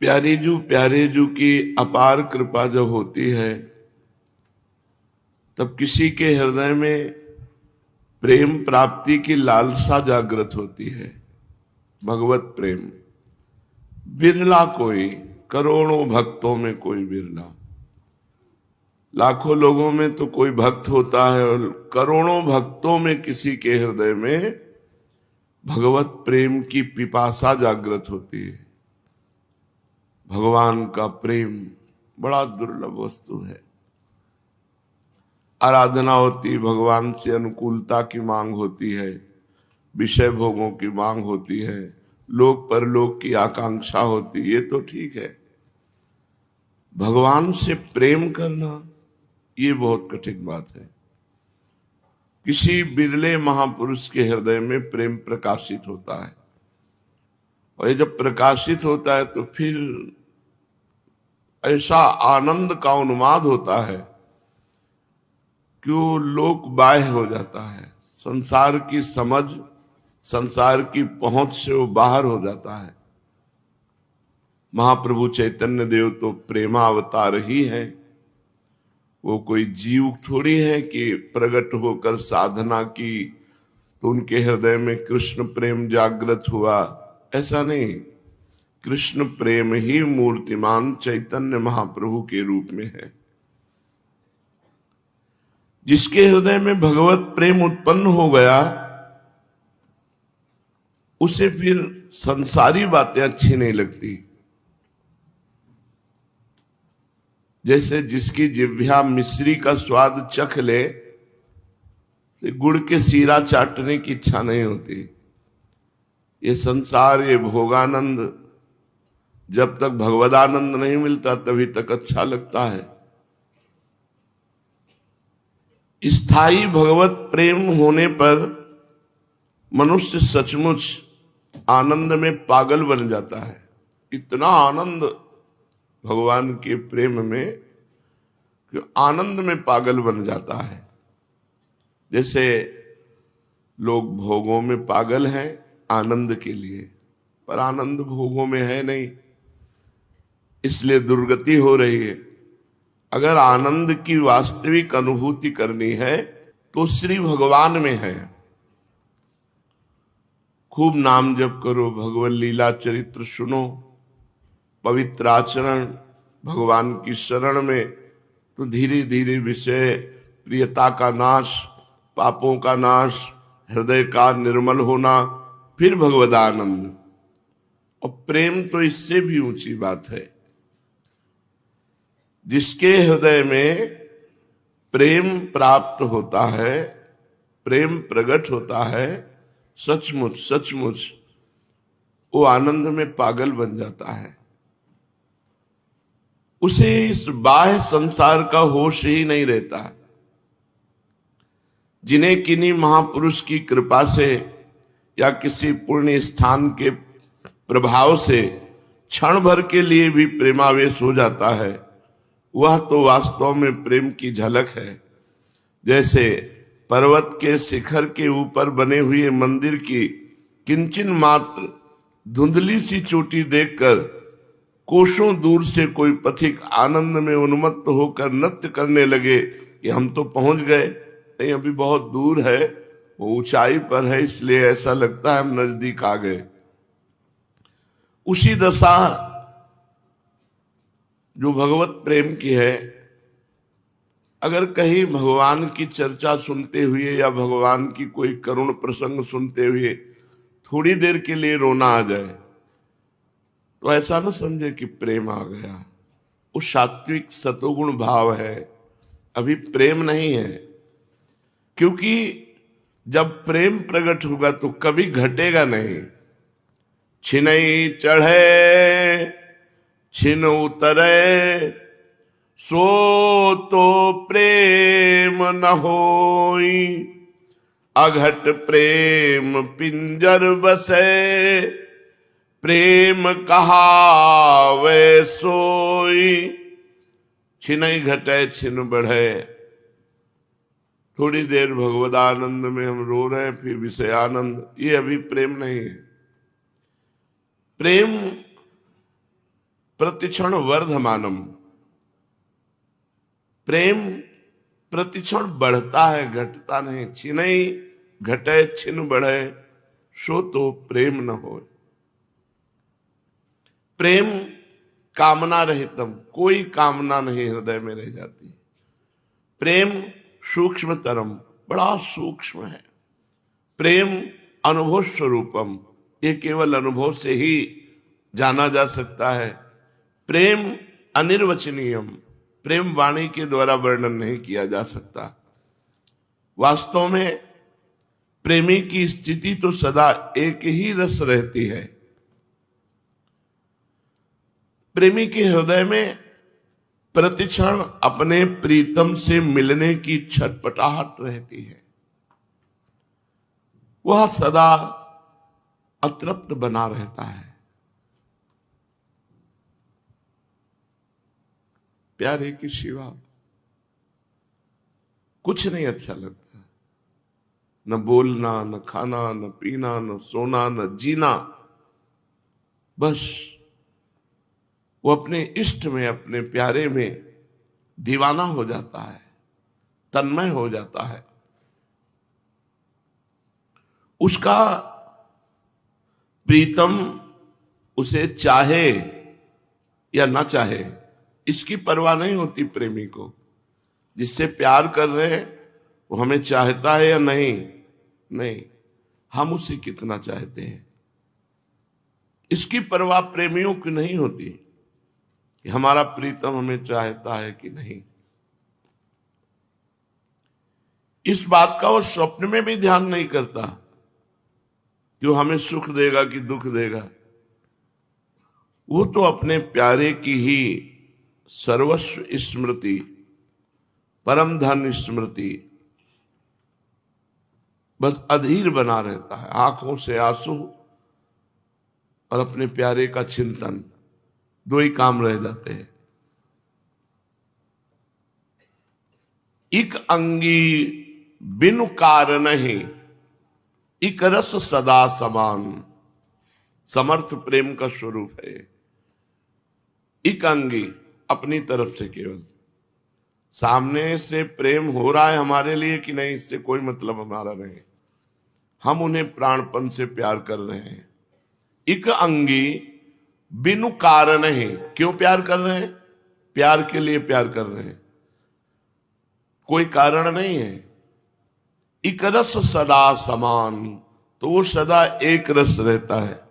प्यारे जू की अपार कृपा जब होती है तब किसी के हृदय में प्रेम प्राप्ति की लालसा जागृत होती है। भगवत प्रेम बिरला कोई, करोड़ों भक्तों में कोई बिरला। लाखों लोगों में तो कोई भक्त होता है और करोड़ों भक्तों में किसी के हृदय में भगवत प्रेम की पिपासा जागृत होती है। भगवान का प्रेम बड़ा दुर्लभ वस्तु है। आराधना होती, भगवान से अनुकूलता की मांग होती है, विषय भोगों की मांग होती है, लोक परलोक की आकांक्षा होती, ये तो ठीक है। भगवान से प्रेम करना ये बहुत कठिन बात है। किसी बिरले महापुरुष के हृदय में प्रेम प्रकाशित होता है और ये जब प्रकाशित होता है तो फिर ऐसा आनंद का उन्माद होता है कि वो लोक बाह्य हो जाता है। संसार की समझ, संसार की पहुंच से वो बाहर हो जाता है। महाप्रभु चैतन्य देव तो प्रेमावतार ही है। वो कोई जीव थोड़ी है कि प्रकट होकर साधना की तो उनके हृदय में कृष्ण प्रेम जागृत हुआ, ऐसा नहीं। कृष्ण प्रेम ही मूर्तिमान चैतन्य महाप्रभु के रूप में है। जिसके हृदय में भगवत प्रेम उत्पन्न हो गया उसे फिर संसारी बातें अच्छी नहीं लगती। जैसे जिसकी जिह्वा मिश्री का स्वाद चख ले तो गुड़ के सीरा चाटने की इच्छा नहीं होती। ये संसार, ये भोगानंद जब तक भगवदानंद नहीं मिलता तभी तक अच्छा लगता है। स्थायी भगवत प्रेम होने पर मनुष्य सचमुच आनंद में पागल बन जाता है। इतना आनंद भगवान के प्रेम में कि आनंद में पागल बन जाता है। जैसे लोग भोगों में पागल हैं आनंद के लिए, पर आनंद भोगों में है नहीं, इसलिए दुर्गति हो रही है। अगर आनंद की वास्तविक अनुभूति करनी है तो श्री भगवान में है। खूब नाम जप करो, भगवत लीला चरित्र सुनो, पवित्र आचरण, भगवान की शरण में, तो धीरे धीरे विषय प्रियता का नाश, पापों का नाश, हृदय का निर्मल होना, फिर भगवदानंद। और प्रेम तो इससे भी ऊंची बात है। जिसके हृदय में प्रेम प्राप्त होता है, प्रेम प्रकट होता है, सचमुच सचमुच वो आनंद में पागल बन जाता है। उसे इस बाह्य संसार का होश ही नहीं रहता। जिन्हें किन्हीं महापुरुष की कृपा से या किसी पुण्य स्थान के प्रभाव से क्षण भर के लिए भी प्रेमावेश हो जाता है, वह तो वास्तव में प्रेम की झलक है। जैसे पर्वत के शिखर के ऊपर बने हुए मंदिर की किंचन मात्र धुंधली सी चोटी देखकर कोसों दूर से कोई पथिक आनंद में उन्मत्त होकर नृत्य करने लगे कि हम तो पहुंच गए, नहीं अभी बहुत दूर है, वो ऊंचाई पर है, इसलिए ऐसा लगता है हम नजदीक आ गए। उसी दशा जो भगवत प्रेम की है, अगर कहीं भगवान की चर्चा सुनते हुए या भगवान की कोई करुण प्रसंग सुनते हुए थोड़ी देर के लिए रोना आ जाए तो ऐसा न समझे कि प्रेम आ गया। वो सात्विक सतोगुण भाव है, अभी प्रेम नहीं है। क्योंकि जब प्रेम प्रकट होगा तो कभी घटेगा नहीं। छिनई चढ़े छिन उतरे सो तो प्रेम न होई, अघट प्रेम पिंजर बसे, प्रेम कहावे सोई। छिनई घटे छिन बढ़े, थोड़ी देर भगवदानंद में हम रो रहे हैं, फिर विषय आनंद, ये अभी प्रेम नहीं है। प्रेम प्रतिक्षण वर्धमानम, प्रेम प्रतिक्षण बढ़ता है, घटता नहीं। छिनई घटे छिन बढ़े, सो तो प्रेम न हो। प्रेम कामना रहितम, कोई कामना नहीं हृदय में रह जाती। प्रेम सूक्ष्मतरम, बड़ा सूक्ष्म है। प्रेम अनुभव स्वरूपम, ये केवल अनुभव से ही जाना जा सकता है। प्रेम अनिर्वचनीयम, प्रेम वाणी के द्वारा वर्णन नहीं किया जा सकता। वास्तव में प्रेमी की स्थिति तो सदा एक ही रस रहती है। प्रेमी के हृदय में प्रतिक्षण अपने प्रीतम से मिलने की छटपटाहट रहती है। वह सदा अतृप्त बना रहता है। प्यारे के सिवा कुछ नहीं अच्छा लगता, न बोलना, न खाना, न पीना, न सोना, न जीना। बस वो अपने इष्ट में, अपने प्यारे में दीवाना हो जाता है, तन्मय हो जाता है। उसका प्रीतम उसे चाहे या ना चाहे, इसकी परवाह नहीं होती प्रेमी को। जिससे प्यार कर रहे हैं वो हमें चाहता है या नहीं, नहीं, हम उसे कितना चाहते हैं, इसकी परवाह प्रेमियों की नहीं होती कि हमारा प्रीतम हमें चाहता है कि नहीं। इस बात का वो स्वप्न में भी ध्यान नहीं करता कि वो हमें सुख देगा कि दुख देगा। वो तो अपने प्यारे की ही सर्वस्व स्मृति, परम धन स्मृति, बस अधीर बना रहता है। आंखों से आंसू और अपने प्यारे का चिंतन, दो ही काम रह जाते हैं। इक अंगी बिनु कारण ही, इक रस सदा समान। समर्थ प्रेम का स्वरूप है। इक अंगी, अपनी तरफ से केवल, सामने से प्रेम हो रहा है हमारे लिए कि नहीं, इससे कोई मतलब हमारा नहीं। हम उन्हें प्राणपन से प्यार कर रहे हैं। इक अंगी बिनु कारण ही, क्यों प्यार कर रहे हैं? प्यार के लिए प्यार कर रहे हैं, कोई कारण नहीं है। इक रस सदा समान, तो वो सदा एक रस रहता है।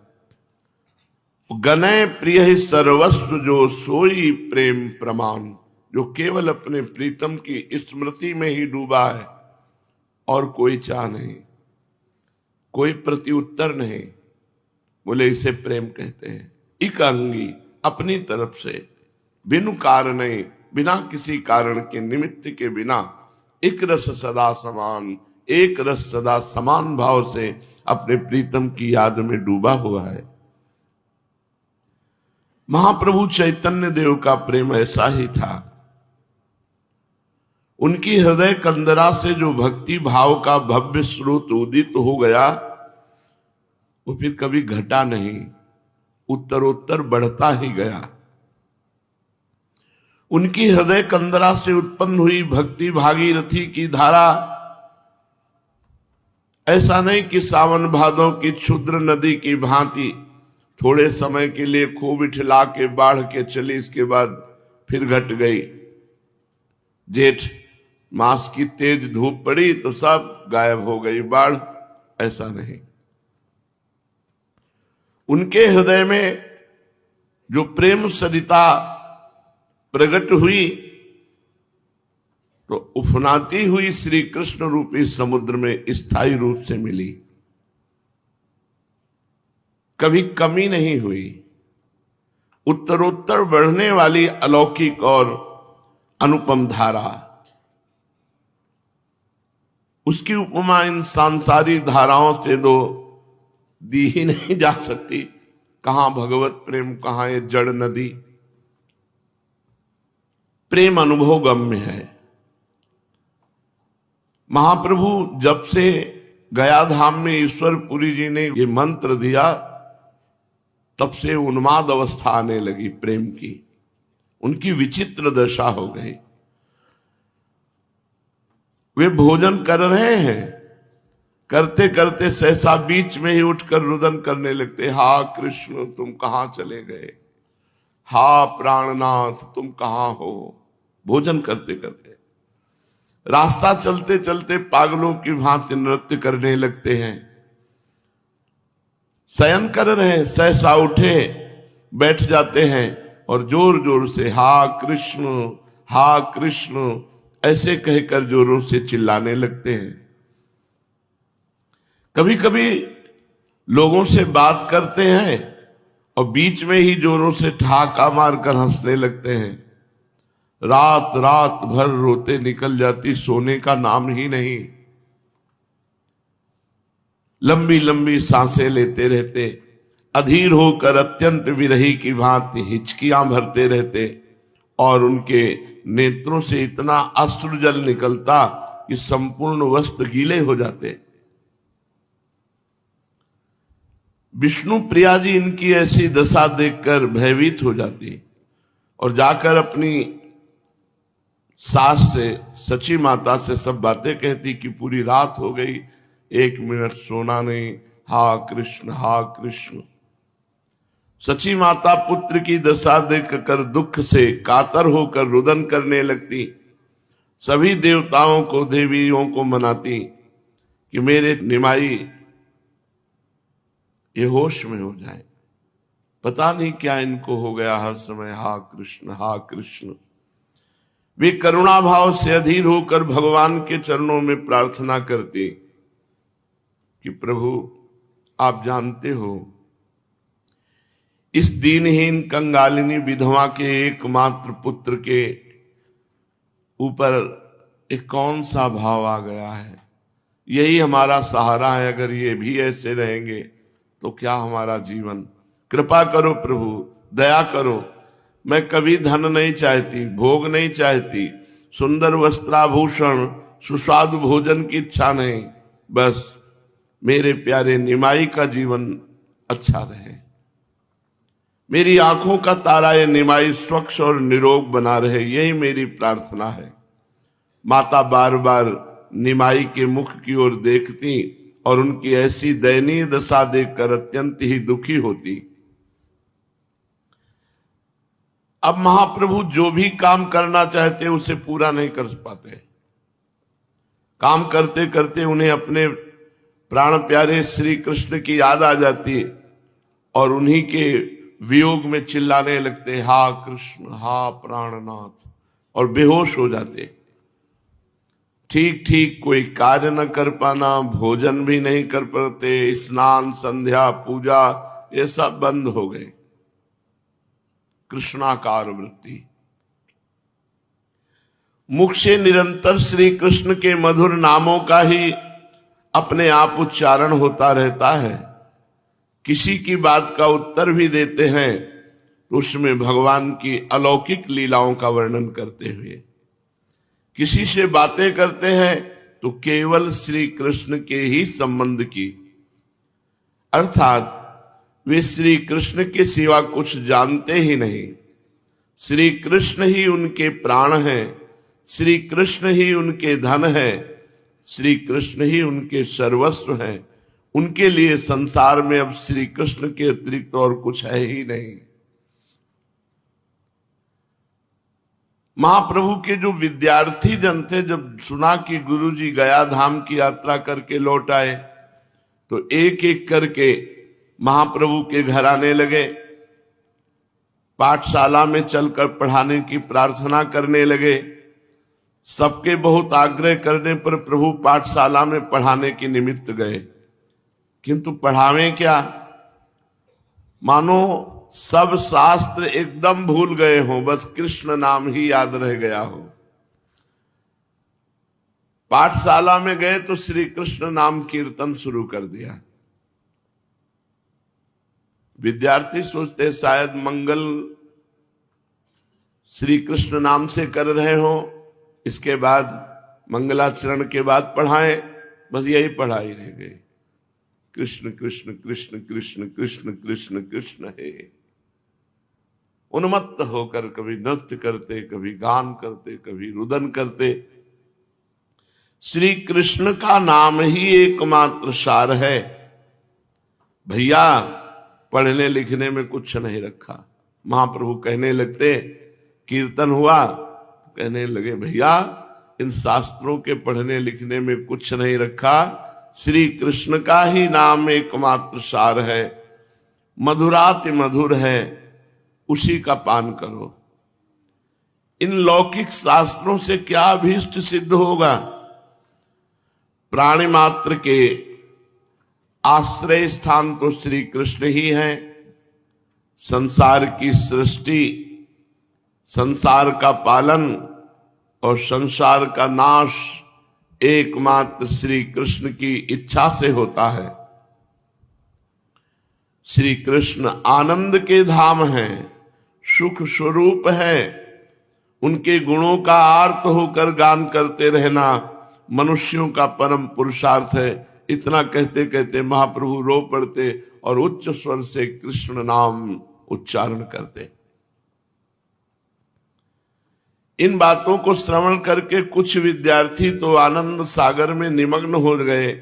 गनय प्रिय ही सर्वस्व जो, सोई प्रेम प्रमाण। जो केवल अपने प्रीतम की स्मृति में ही डूबा है और कोई चाह नहीं, कोई प्रत्युत्तर नहीं, बोले इसे प्रेम कहते हैं। इक अंगी, अपनी तरफ से, बिनु कारण, बिना किसी कारण के, निमित्त के बिना, एक रस सदा समान, एक रस सदा समान भाव से अपने प्रीतम की याद में डूबा हुआ है। महाप्रभु चैतन्य देव का प्रेम ऐसा ही था। उनकी हृदय कंदरा से जो भक्ति भाव का भव्य स्रोत उदित हो गया, वो फिर कभी घटा नहीं, उत्तरोत्तर बढ़ता ही गया। उनकी हृदय कंदरा से उत्पन्न हुई भक्ति भागीरथी की धारा ऐसा नहीं कि सावन भादों की क्षुद्र नदी की भांति थोड़े समय के लिए खूब इठला के बाढ़ के चली, इसके बाद फिर घट गई। जेठ मास की तेज धूप पड़ी तो सब गायब हो गई बाढ़, ऐसा नहीं। उनके हृदय में जो प्रेम सरिता प्रकट हुई तो उफनाती हुई श्री कृष्ण रूपी समुद्र में स्थायी रूप से मिली, कभी कमी नहीं हुई। उत्तरोत्तर बढ़ने वाली अलौकिक और अनुपम धारा, उसकी उपमा इन सांसारिक धाराओं से तो दी ही नहीं जा सकती। कहां भगवत प्रेम, कहां ये जड़ नदी। प्रेम अनुभव गम्य है। महाप्रभु जब से गया धाम में ईश्वर पुरी जी ने ये मंत्र दिया, तब से उन्माद अवस्था आने लगी प्रेम की, उनकी विचित्र दशा हो गई। वे भोजन कर रहे हैं, करते करते सहसा बीच में ही उठकर रुदन करने लगते, हा कृष्ण तुम कहां चले गए, हा प्राणनाथ तुम कहां हो। भोजन करते करते रास्ता चलते चलते पागलों की भांति नृत्य करने लगते हैं। शयन कर रहे हैं, सहसा उठे बैठ जाते हैं और जोर जोर से हा कृष्ण ऐसे कहकर जोरों से चिल्लाने लगते हैं। कभी कभी लोगों से बात करते हैं और बीच में ही जोरों से ठहाका मारकर हंसने लगते हैं। रात रात भर रोते निकल जाती, सोने का नाम ही नहीं। लंबी लंबी सांसें लेते रहते, अधीर होकर अत्यंत विरही की भांति हिचकियां भरते रहते और उनके नेत्रों से इतना अश्रुजल निकलता कि संपूर्ण वस्त्र गीले हो जाते। विष्णु प्रिया जी इनकी ऐसी दशा देखकर भयभीत हो जाती और जाकर अपनी सास से, सची माता से सब बातें कहती कि पूरी रात हो गई, 1 मिनट सोना नहीं, हा कृष्ण हा कृष्ण। सची माता पुत्र की दशा देखकर दुख से कातर होकर रुदन करने लगती। सभी देवताओं को, देवियों को मनाती कि मेरे निमाई ये होश में हो जाए, पता नहीं क्या इनको हो गया, हर समय हा कृष्ण हा कृष्ण। वे करुणा भाव से अधीर होकर भगवान के चरणों में प्रार्थना करती कि प्रभु आप जानते हो इस दीनहीन कंगालिनी विधवा के एकमात्र पुत्र के ऊपर एक कौन सा भाव आ गया है, यही हमारा सहारा है। अगर ये भी ऐसे रहेंगे तो क्या हमारा जीवन, कृपा करो प्रभु, दया करो। मैं कभी धन नहीं चाहती, भोग नहीं चाहती, सुंदर वस्त्राभूषण, सुस्वादु भोजन की इच्छा नहीं, बस मेरे प्यारे निमाई का जीवन अच्छा रहे, मेरी आंखों का तारा ये निमाई स्वच्छ और निरोग बना रहे, यही मेरी प्रार्थना है। माता बार बार निमाई के मुख की ओर देखती और उनकी ऐसी दयनीय दशा देखकर अत्यंत ही दुखी होती। अब महाप्रभु जो भी काम करना चाहते उसे पूरा नहीं कर पाते। काम करते करते उन्हें अपने प्राण प्यारे श्री कृष्ण की याद आ जाती और उन्हीं के वियोग में चिल्लाने लगते, हा कृष्ण हा प्राणनाथ, और बेहोश हो जाते। ठीक ठीक कोई कार्य न कर पाना, भोजन भी नहीं कर पाते, स्नान संध्या पूजा ये सब बंद हो गए। कृष्णाकार वृत्ति, मुख से निरंतर श्री कृष्ण के मधुर नामों का ही अपने आप उच्चारण होता रहता है। किसी की बात का उत्तर भी देते हैं तो उसमें भगवान की अलौकिक लीलाओं का वर्णन करते हुए, किसी से बातें करते हैं तो केवल श्री कृष्ण के ही संबंध की, अर्थात वे श्री कृष्ण के सिवा कुछ जानते ही नहीं। श्री कृष्ण ही उनके प्राण हैं, श्री कृष्ण ही उनके धन है, श्री कृष्ण ही उनके सर्वस्व हैं। उनके लिए संसार में अब श्री कृष्ण के अतिरिक्त और कुछ है ही नहीं। महाप्रभु के जो विद्यार्थी जन थे, जब सुना कि गुरुजी गया धाम की यात्रा करके लौट आए तो एक एक करके महाप्रभु के घर आने लगे, पाठशाला में चलकर पढ़ाने की प्रार्थना करने लगे। सबके बहुत आग्रह करने पर प्रभु पाठशाला में पढ़ाने के निमित्त गए, किंतु पढ़ावें क्या, मानो सब शास्त्र एकदम भूल गए हों, बस कृष्ण नाम ही याद रह गया हो। पाठशाला में गए तो श्री कृष्ण नाम कीर्तन शुरू कर दिया। विद्यार्थी सोचते शायद मंगल श्री कृष्ण नाम से कर रहे हो, इसके बाद मंगलाचरण के बाद पढ़ाएं, बस यही पढ़ाई रह गई। कृष्ण कृष्ण कृष्ण कृष्ण कृष्ण कृष्ण कृष्ण हे। उन्मत्त होकर कभी नृत्य करते, कभी गान करते, कभी रुदन करते। श्री कृष्ण का नाम ही एकमात्र सार है। भैया पढ़ने लिखने में कुछ नहीं रखा। महाप्रभु कहने लगते, कीर्तन हुआ, कहने लगे भैया इन शास्त्रों के पढ़ने लिखने में कुछ नहीं रखा, श्री कृष्ण का ही नाम एकमात्र सार है, मधुराति मधुर है, उसी का पान करो। इन लौकिक शास्त्रों से क्या अभीष्ट सिद्ध होगा? प्राणी मात्र के आश्रय स्थान तो श्री कृष्ण ही है। संसार की सृष्टि, संसार का पालन और संसार का नाश एकमात्र श्री कृष्ण की इच्छा से होता है। श्री कृष्ण आनंद के धाम हैं, सुख स्वरूप है। उनके गुणों का आर्त होकर गान करते रहना मनुष्यों का परम पुरुषार्थ है। इतना कहते कहते महाप्रभु रो पड़ते और उच्च स्वर से कृष्ण नाम उच्चारण करते। इन बातों को श्रवण करके कुछ विद्यार्थी तो आनंद सागर में निमग्न हो गए।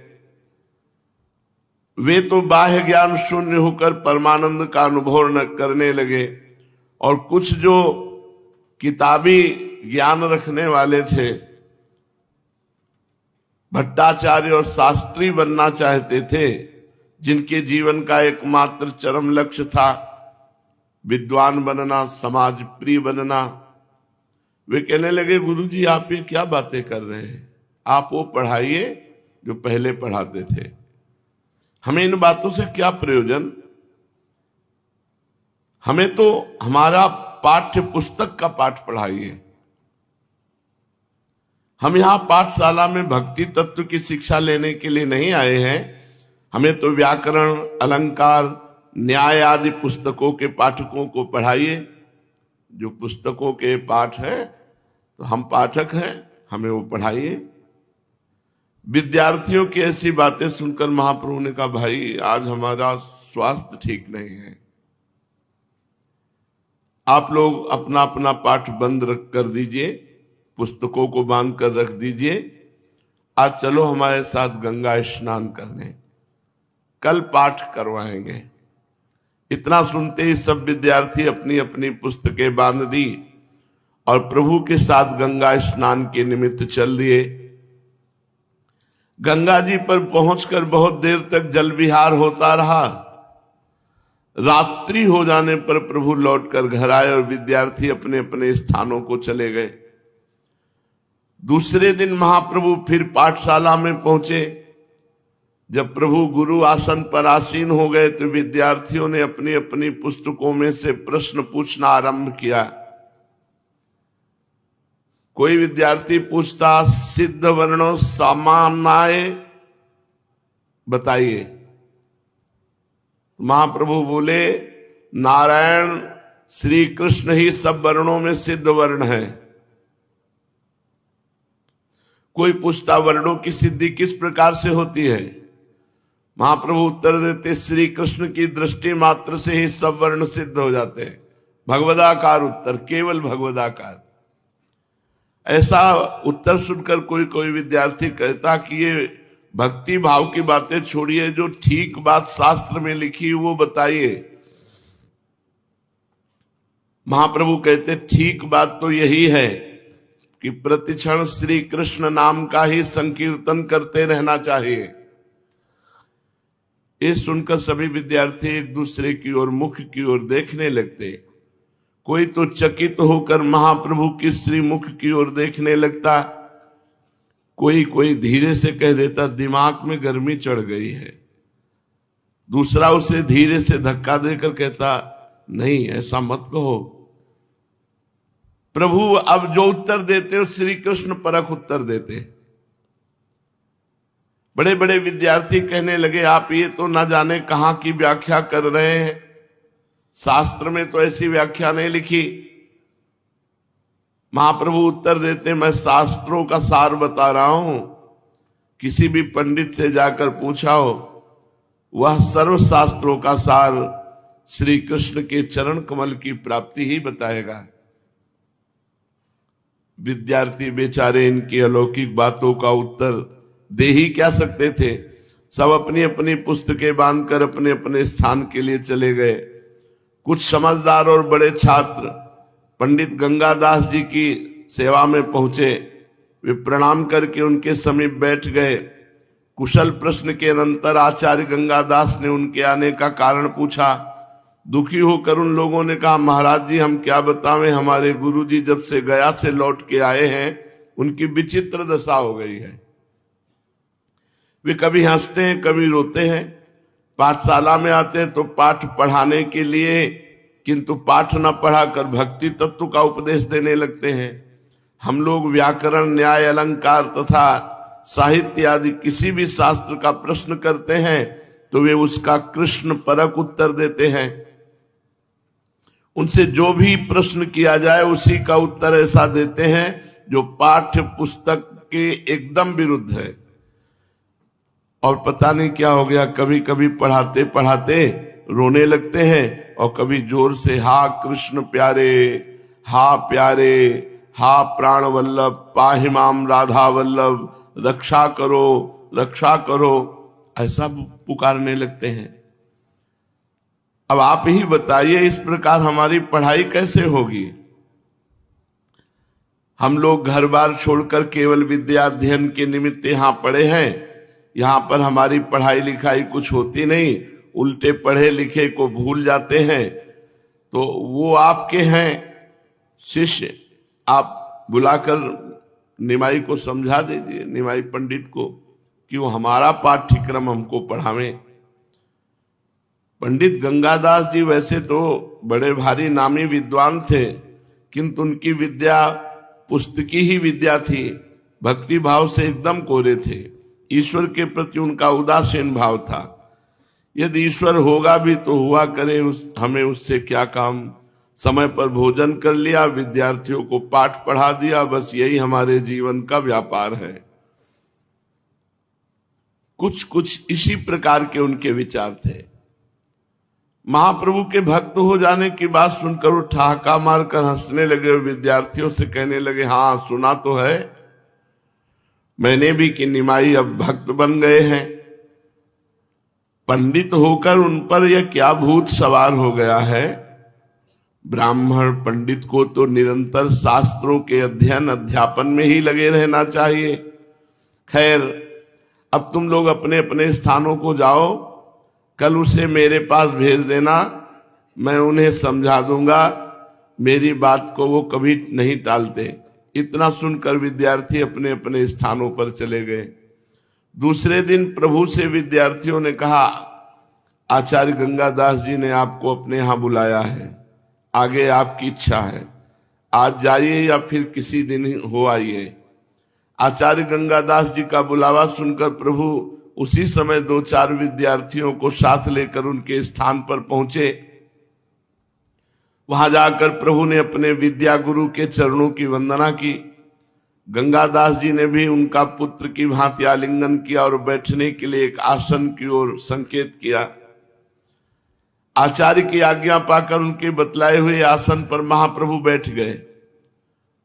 वे तो बाह्य ज्ञान शून्य होकर परमानंद का अनुभव न करने लगे, और कुछ जो किताबी ज्ञान रखने वाले थे, भट्टाचार्य और शास्त्री बनना चाहते थे, जिनके जीवन का एकमात्र चरम लक्ष्य था विद्वान बनना, समाज प्रिय बनना, वे कहने लगे गुरुजी आप ये क्या बातें कर रहे हैं, आप वो पढ़ाइए जो पहले पढ़ाते थे, हमें इन बातों से क्या प्रयोजन। हमें तो हमारा पाठ्य पुस्तक का पाठ पढ़ाइए। हम यहां पाठशाला में भक्ति तत्व की शिक्षा लेने के लिए नहीं आए हैं। हमें तो व्याकरण, अलंकार, न्याय आदि पुस्तकों के पाठकों को पढ़ाइए। जो पुस्तकों के पाठ है तो हम पाठक हैं, हमें वो पढ़ाइए। विद्यार्थियों की ऐसी बातें सुनकर महाप्रभु ने कहा भाई आज हमारा स्वास्थ्य ठीक नहीं है, आप लोग अपना अपना पाठ बंद रख कर दीजिए, पुस्तकों को बांध कर रख दीजिए, आज चलो हमारे साथ गंगा स्नान करने, कल पाठ करवाएंगे। इतना सुनते ही सब विद्यार्थी अपनी अपनी पुस्तकें बांध दी और प्रभु के साथ गंगा स्नान के निमित्त चल दिए। गंगा जी पर पहुंचकर बहुत देर तक जल विहार होता रहा। रात्रि हो जाने पर प्रभु लौटकर घर आए और विद्यार्थी अपने अपने स्थानों को चले गए। दूसरे दिन महाप्रभु फिर पाठशाला में पहुंचे। जब प्रभु गुरु आसन पर आसीन हो गए तो विद्यार्थियों ने अपनी अपनी पुस्तकों में से प्रश्न पूछना आरंभ किया। कोई विद्यार्थी पूछता सिद्ध वर्णों सामान्य बताइए। महाप्रभु बोले नारायण श्री कृष्ण ही सब वर्णों में सिद्ध वर्ण है। कोई पूछता वर्णों की सिद्धि किस प्रकार से होती है? महाप्रभु उत्तर देते श्री कृष्ण की दृष्टि मात्र से ही सब वर्ण सिद्ध हो जाते हैं। भगवदाकार उत्तर, केवल भगवदाकार। ऐसा उत्तर सुनकर कोई कोई विद्यार्थी कहता कि ये भक्ति भाव की बातें छोड़िए, जो ठीक बात शास्त्र में लिखी वो बताइए। महाप्रभु कहते ठीक बात तो यही है कि प्रतिक्षण श्री कृष्ण नाम का ही संकीर्तन करते रहना चाहिए। ये सुनकर सभी विद्यार्थी एक दूसरे की ओर, मुख की ओर देखने लगते। कोई तो चकित होकर महाप्रभु की श्रीमुख की ओर देखने लगता, कोई कोई धीरे से कह देता दिमाग में गर्मी चढ़ गई है। दूसरा उसे धीरे से धक्का देकर कहता नहीं ऐसा मत कहो। प्रभु अब जो उत्तर देते हो श्री कृष्ण परख उत्तर देते। बड़े बड़े विद्यार्थी कहने लगे आप ये तो न जाने कहां की व्याख्या कर रहे हैं, शास्त्र में तो ऐसी व्याख्या नहीं लिखी। महाप्रभु उत्तर देते मैं शास्त्रों का सार बता रहा हूं, किसी भी पंडित से जाकर पूछा हो वह सर्व शास्त्रों का सार श्री कृष्ण के चरण कमल की प्राप्ति ही बताएगा। विद्यार्थी बेचारे इनकी अलौकिक बातों का उत्तर दे ही क्या सकते थे। सब अपनी अपनी पुस्तकें बांधकर अपने अपने स्थान के लिए चले गए। कुछ समझदार और बड़े छात्र पंडित गंगादास जी की सेवा में पहुंचे। वे प्रणाम करके उनके समीप बैठ गए। कुशल प्रश्न के अनंतर आचार्य गंगादास ने उनके आने का कारण पूछा। दुखी होकर उन लोगों ने कहा, महाराज जी हम क्या बतावें, हमारे गुरुजी जब से गया से लौट के आए हैं उनकी विचित्र दशा हो गई है। वे कभी हंसते हैं कभी रोते हैं। पाठशाला में आते हैं तो पाठ पढ़ाने के लिए, किंतु पाठ न पढ़ाकर भक्ति तत्व का उपदेश देने लगते हैं। हम लोग व्याकरण, न्याय, अलंकार तथा साहित्य आदि किसी भी शास्त्र का प्रश्न करते हैं तो वे उसका कृष्ण परक उत्तर देते हैं। उनसे जो भी प्रश्न किया जाए उसी का उत्तर ऐसा देते हैं जो पाठ्य पुस्तक के एकदम विरुद्ध है। और पता नहीं क्या हो गया, कभी कभी पढ़ाते पढ़ाते रोने लगते हैं और कभी जोर से हा कृष्ण प्यारे, हा प्यारे, हा प्राण वल्लभ, पाहिमाम राधा वल्लभ, रक्षा करो रक्षा करो, ऐसा पुकारने लगते हैं। अब आप ही बताइए इस प्रकार हमारी पढ़ाई कैसे होगी। हम लोग घर बार छोड़कर केवल विद्या अध्ययन के निमित्त यहाँ पड़े हैं। यहाँ पर हमारी पढ़ाई लिखाई कुछ होती नहीं, उल्टे पढ़े लिखे को भूल जाते हैं। तो वो आपके हैं शिष्य, आप बुलाकर निमाई को समझा दीजिए, निमाई पंडित को, कि वो हमारा पाठ्यक्रम हमको पढ़ावें। पंडित गंगादास जी वैसे तो बड़े भारी नामी विद्वान थे, किंतु उनकी विद्या पुस्तकी ही विद्या थी। भक्ति भाव से एकदम कोरे थे। ईश्वर के प्रति उनका उदासीन भाव था। यदि ईश्वर होगा भी तो हुआ करे, हमें उससे क्या काम। समय पर भोजन कर लिया, विद्यार्थियों को पाठ पढ़ा दिया, बस यही हमारे जीवन का व्यापार है। कुछ कुछ इसी प्रकार के उनके विचार थे। महाप्रभु के भक्त हो जाने की बात सुनकर वो ठहाका मारकर हंसने लगे और विद्यार्थियों से कहने लगे, हाँ सुना तो है मैंने भी कि निमाई अब भक्त बन गए हैं। पंडित होकर उन पर यह क्या भूत सवार हो गया है। ब्राह्मण पंडित को तो निरंतर शास्त्रों के अध्ययन अध्यापन में ही लगे रहना चाहिए। खैर, अब तुम लोग अपने अपने स्थानों को जाओ, कल उसे मेरे पास भेज देना, मैं उन्हें समझा दूंगा। मेरी बात को वो कभी नहीं टालते। इतना सुनकर विद्यार्थी अपने अपने स्थानों पर चले गए। दूसरे दिन प्रभु से विद्यार्थियों ने कहा, आचार्य गंगादास जी ने आपको अपने यहाँ बुलाया है, आगे आपकी इच्छा है, आज जाइए या फिर किसी दिन हो आइए। आचार्य गंगादास जी का बुलावा सुनकर प्रभु उसी समय 2-4 विद्यार्थियों को साथ लेकर उनके स्थान पर पहुंचे। वहां जाकर प्रभु ने अपने विद्या गुरु के चरणों की वंदना की। गंगादास जी ने भी उनका पुत्र की भांति आलिंगन किया और बैठने के लिए एक आसन की ओर संकेत किया। आचार्य की आज्ञा पाकर उनके बतलाए हुए आसन पर महाप्रभु बैठ गए।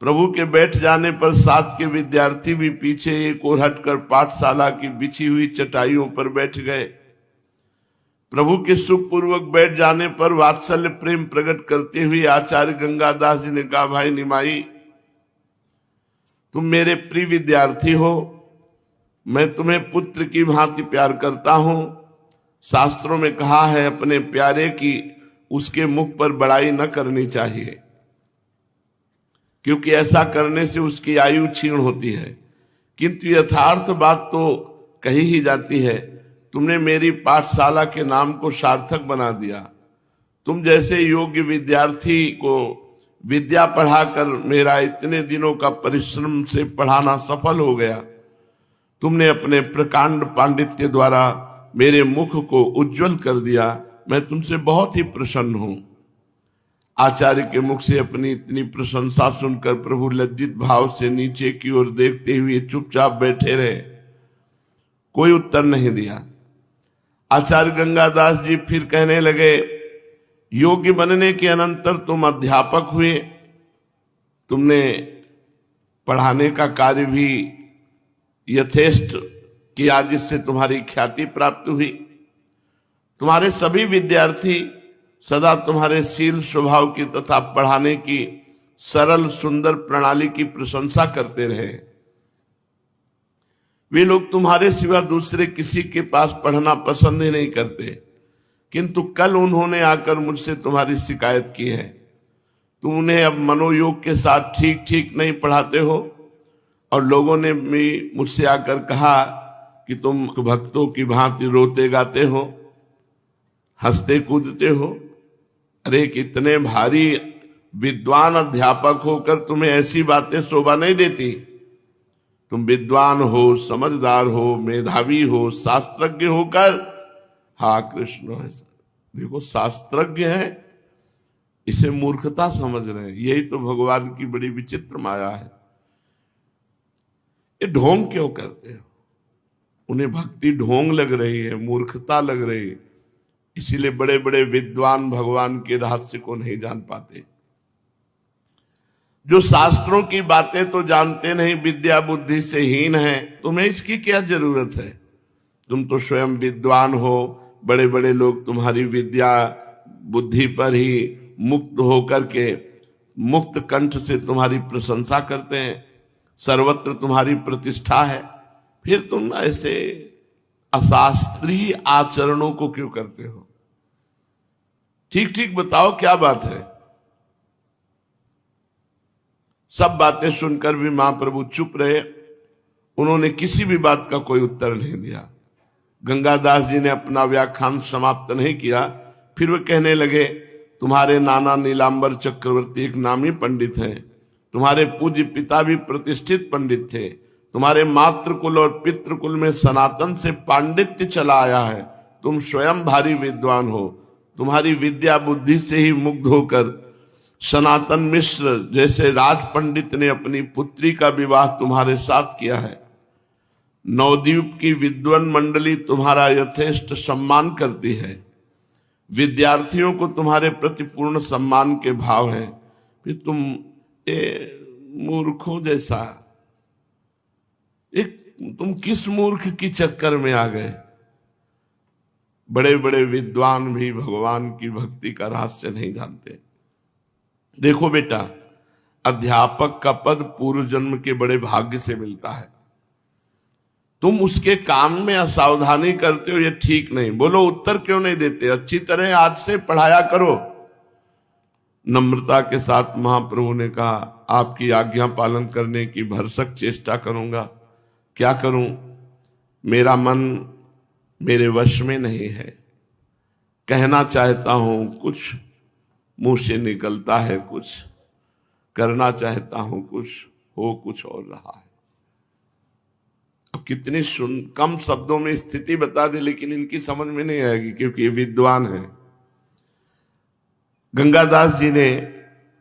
प्रभु के बैठ जाने पर साथ के विद्यार्थी भी पीछे एक ओर हटकर पाठशाला की बिछी हुई चटाइयों पर बैठ गए। प्रभु के सुखपूर्वक बैठ जाने पर वात्सल्य प्रेम प्रकट करते हुए आचार्य गंगादास जी ने कहा, भाई निमाई, तुम मेरे प्रिय विद्यार्थी हो, मैं तुम्हें पुत्र की भांति प्यार करता हूं। शास्त्रों में कहा है अपने प्यारे की उसके मुख पर बड़ाई न करनी चाहिए, क्योंकि ऐसा करने से उसकी आयु क्षीण होती है। किंतु यथार्थ बात तो कही ही जाती है। तुमने मेरी पाठशाला के नाम को सार्थक बना दिया। तुम जैसे योग्य विद्यार्थी को विद्या पढ़ाकर मेरा इतने दिनों का परिश्रम से पढ़ाना सफल हो गया। तुमने अपने प्रकांड पांडित्य द्वारा मेरे मुख को उज्जवल कर दिया। मैं तुमसे बहुत ही प्रसन्न हूं। आचार्य के मुख से अपनी इतनी प्रशंसा सुनकर प्रभु लज्जित भाव से नीचे की ओर देखते हुए चुपचाप बैठे रहे, कोई उत्तर नहीं दिया। आचार्य गंगादास जी फिर कहने लगे, योग्य बनने के अनंतर तुम अध्यापक हुए, तुमने पढ़ाने का कार्य भी यथेष्ट किया, जिससे तुम्हारी ख्याति प्राप्त हुई। तुम्हारे सभी विद्यार्थी सदा तुम्हारे शील स्वभाव की तथा पढ़ाने की सरल सुंदर प्रणाली की प्रशंसा करते रहे। वे लोग तुम्हारे सिवा दूसरे किसी के पास पढ़ना पसंद ही नहीं करते, किंतु कल उन्होंने आकर मुझसे तुम्हारी शिकायत की है। तुम उन्हें अब मनोयोग के साथ ठीक ठीक नहीं पढ़ाते हो, और लोगों ने भी मुझसे आकर कहा कि तुम भक्तों की भांति रोते गाते हो, हंसते कूदते हो। अरे कितने भारी विद्वान अध्यापक होकर तुम्हें ऐसी बातें शोभा नहीं देती। तुम विद्वान हो, समझदार हो, मेधावी हो, शास्त्रज्ञ होकर, हाँ कृष्ण है, देखो शास्त्रज्ञ है, इसे मूर्खता समझ रहे हैं। यही तो भगवान की बड़ी विचित्र माया है। ये ढोंग क्यों करते हो? उन्हें भक्ति ढोंग लग रही है, मूर्खता लग रही है, इसीलिए बड़े बड़े विद्वान भगवान के रहस्य को नहीं जान पाते। जो शास्त्रों की बातें तो जानते नहीं, विद्या बुद्धि से हीन है, तुम्हें इसकी क्या जरूरत है? तुम तो स्वयं विद्वान हो, बड़े बड़े लोग तुम्हारी विद्या बुद्धि पर ही मुक्त होकर के मुक्त कंठ से तुम्हारी प्रशंसा करते हैं, सर्वत्र तुम्हारी प्रतिष्ठा है, फिर तुम ऐसे अशास्त्रीय आचरणों को क्यों करते हो? ठीक ठीक बताओ क्या बात है। सब बातें सुनकर भी महाप्रभु चुप रहे, उन्होंने किसी भी बात का कोई उत्तर नहीं दिया। गंगादास जी ने अपना व्याख्यान समाप्त नहीं किया, फिर वे कहने लगे, तुम्हारे नाना नीलांबर चक्रवर्ती एक नामी पंडित हैं, तुम्हारे पूज्य पिता भी प्रतिष्ठित पंडित थे, तुम्हारे मातृकुल और पितृकुल में सनातन से पांडित्य चला आया है, तुम स्वयं भारी विद्वान हो, तुम्हारी विद्या बुद्धि से ही मुग्ध होकर सनातन मिश्र जैसे राज पंडित ने अपनी पुत्री का विवाह तुम्हारे साथ किया है। नवद्वीप की विद्वान मंडली तुम्हारा यथेष्ट सम्मान करती है, विद्यार्थियों को तुम्हारे प्रति पूर्ण सम्मान के भाव है, फिर तुम मूर्खों जैसा तुम किस मूर्ख की चक्कर में आ गए? बड़े बड़े विद्वान भी भगवान की भक्ति का रहस्य नहीं जानते। देखो बेटा, अध्यापक का पद पूर्व जन्म के बड़े भाग्य से मिलता है। तुम उसके काम में असावधानी करते हो, ये ठीक नहीं। बोलो उत्तर क्यों नहीं देते? अच्छी तरह आज से पढ़ाया करो। नम्रता के साथ महाप्रभु ने कहा, आपकी आज्ञा पालन करने की भरसक चेष्टा करूंगा। क्या करूं? मेरा मन मेरे वश में नहीं है, कहना चाहता हूं कुछ, मुंह से निकलता है कुछ, करना चाहता हूं कुछ, हो कुछ और रहा है। अब कितनी कम शब्दों में स्थिति बता दे, लेकिन इनकी समझ में नहीं आएगी, क्योंकि ये विद्वान है। गंगादास जी ने